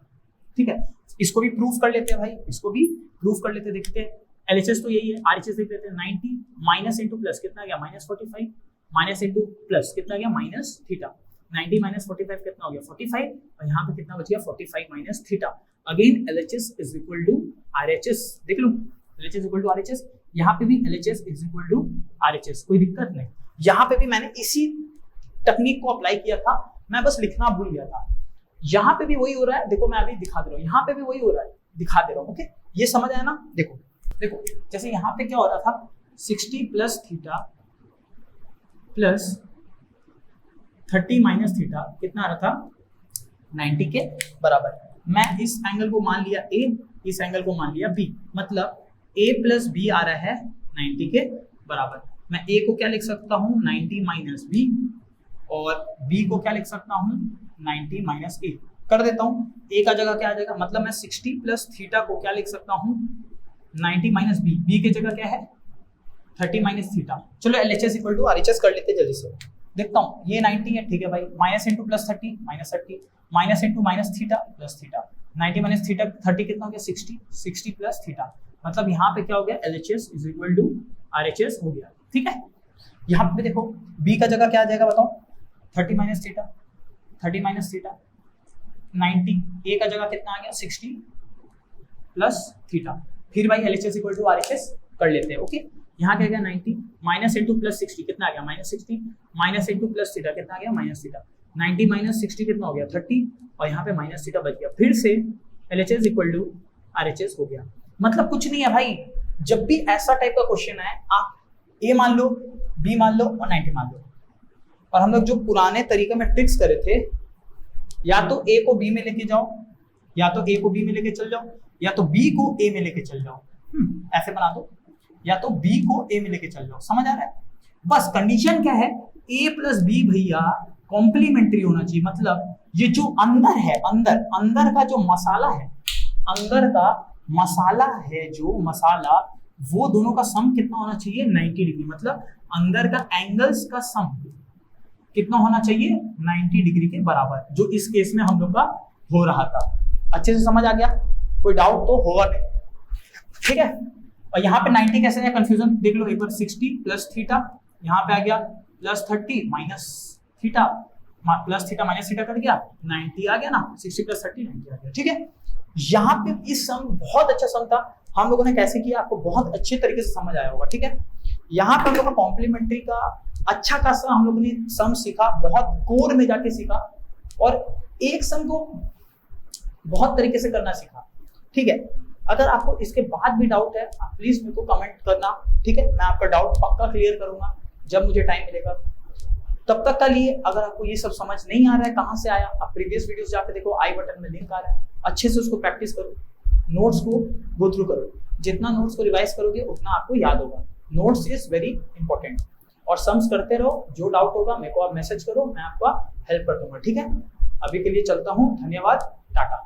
ठीक है। इसको भी प्रूफ कर लेते हैं भाई, इसको भी प्रूफ कर लेते, देखते हैं। LHS तो यही है, RHS देख लेते हैं। 90 माइनस इंटू प्लस कितना गया -45, माइनस इंटू प्लस कितना गया माइनस थीटा। 90 माइनस 45 कितना हो गया 45, और यहाँ पे कितना बच गया 45 minus theta. Again LHS = RHS, देख लो LHS = RHS, यहाँ पे भी LHS = RHS, कोई दिक्कत नहीं। यहाँ पे भी मैंने इसी टेक्निक को अप्लाई किया था, मैं बस लिखना भूल गया था। यहाँ पे भी वही हो रहा है, देखो मैं अभी दिखा दे रहा हूँ, यहाँ पे भी वही हो रहा है, दिखा दे रहा हूँ। ओके, ये समझ आया ना? देखो देखो, जैसे यहाँ पे क्या हो रहा था 60 plus theta plus 30 minus theta कितना आ रहा था 90 के बराबर। मैं इस एंगल को मान लिया A, इस एंगल को मान लिया B, मतलब A प्लस B आ रहा है 90 के बराबर। मैं A को क्या लिख सकता हूँ 90 माइनस B, और B को क्या लिख सकता हूँ 90 माइनस A। कर देता हूँ, A का जगह क्या आ जाएगा, मतलब मैं 60 प्लस थीटा को क्या लिख सकता हूँ 90 माइनस B, B की जगह क्या है 30 माइनस थीटा। चलो LHS = RHS कर लेते जल्दी से, देखता हूँ। ये 90 है, ठीक है भाई, minus into plus 30 minus 30, minus into minus theta plus theta, 90 minus theta 30 कितना हो गया 60, 60 प्लस थीटा, मतलब यहाँ पे क्या हो गया LHS = RHS हो गया, ठीक है। यहाँ पे देखो B का जगह क्या आ जाएगा बताओ 30 minus theta, 30 minus theta 90, A का जगह कितना आ गया 60 प्लस थीटा। फिर भाई LHS = RHS कर लेते हैं। ओके, यहाँ क्या गया 90 माइनस इंटू प्लस 60 कितना आ गया -60, माइनस इंटू प्लस थीटा कितना आ गया माइनस थीटा। 90 माइनस 60 कितना हो गया 30, और यहाँ पे माइनस थीटा बच गया। फिर से LHS = RHS हो गया। मतलब कुछ नहीं है भाई, जब भी ऐसा टाइप का क्वेश्चन है आप A मान लो, B मान लो और 90 मान लो। और हम लोग जो पुराने तरीके में ट्रिक्स करे थे, या तो A को B में लेके जाओ, या तो A को B में लेके चल जाओ, या तो B को A में लेके चल जाओ, ऐसे बना दो, या तो B को A में लेके चल जाओ। समझ आ रहा है? बस कंडीशन क्या है A प्लस B भैया कॉम्प्लीमेंट्री होना चाहिए। मतलब ये जो अंदर है, अंदर का जो मसाला है, अंदर का मसाला है जो मसाला, वो दोनों का सम कितना होना चाहिए 90 डिग्री। मतलब अंदर का एंगल्स का सम कितना होना चाहिए 90 डिग्री के बराबर, जो इस केस में हम लोग का हो रहा था। अच्छे से समझ आ गया? कोई डाउट तो होगा नहीं, ठीक है। और यहाँ पे 90 कैसे है, कंफ्यूजन देख लो एक बार। 60 प्लस थीटा, यहाँ पे आ गया plus 30 minus theta, plus theta minus theta cut गया, 90 आ गया ना, 60 प्लस 30 90 आ गया, ठीक है। यहाँ पे इस सम बहुत अच्छा सम था, हम लोगों ने कैसे किया आपको बहुत अच्छे तरीके से समझ आया होगा, ठीक है। यहाँ पर हम लोग का कॉम्प्लीमेंट्री का अच्छा खासा हम लोगों ने सम सीखा, बहुत कोर में जाके सीखा और एक सम को बहुत तरीके से करना सीखा। ठीक है, अगर आपको इसके बाद भी डाउट है आप प्लीज मेरे को कमेंट करना, ठीक है, मैं आपका डाउट पक्का क्लियर करूंगा जब मुझे टाइम मिलेगा। तब तक के लिए अगर आपको ये सब समझ नहीं आ रहा है कहाँ से आया, आप प्रीवियस वीडियोस जाके देखो, आई बटन में लिंक आ रहा है, अच्छे से उसको प्रैक्टिस करो, नोट्स को गो थ्रू करो, जितना नोट्स को रिवाइज करोगे उतना आपको याद होगा। नोट्स इज वेरी इंपॉर्टेंट और सम्स करते रहो, जो डाउट होगा मेरे को आप मैसेज करो, मैं आपका हेल्प कर दूंगा। ठीक है, अभी के लिए चलता हूँ, धन्यवाद, टाटा।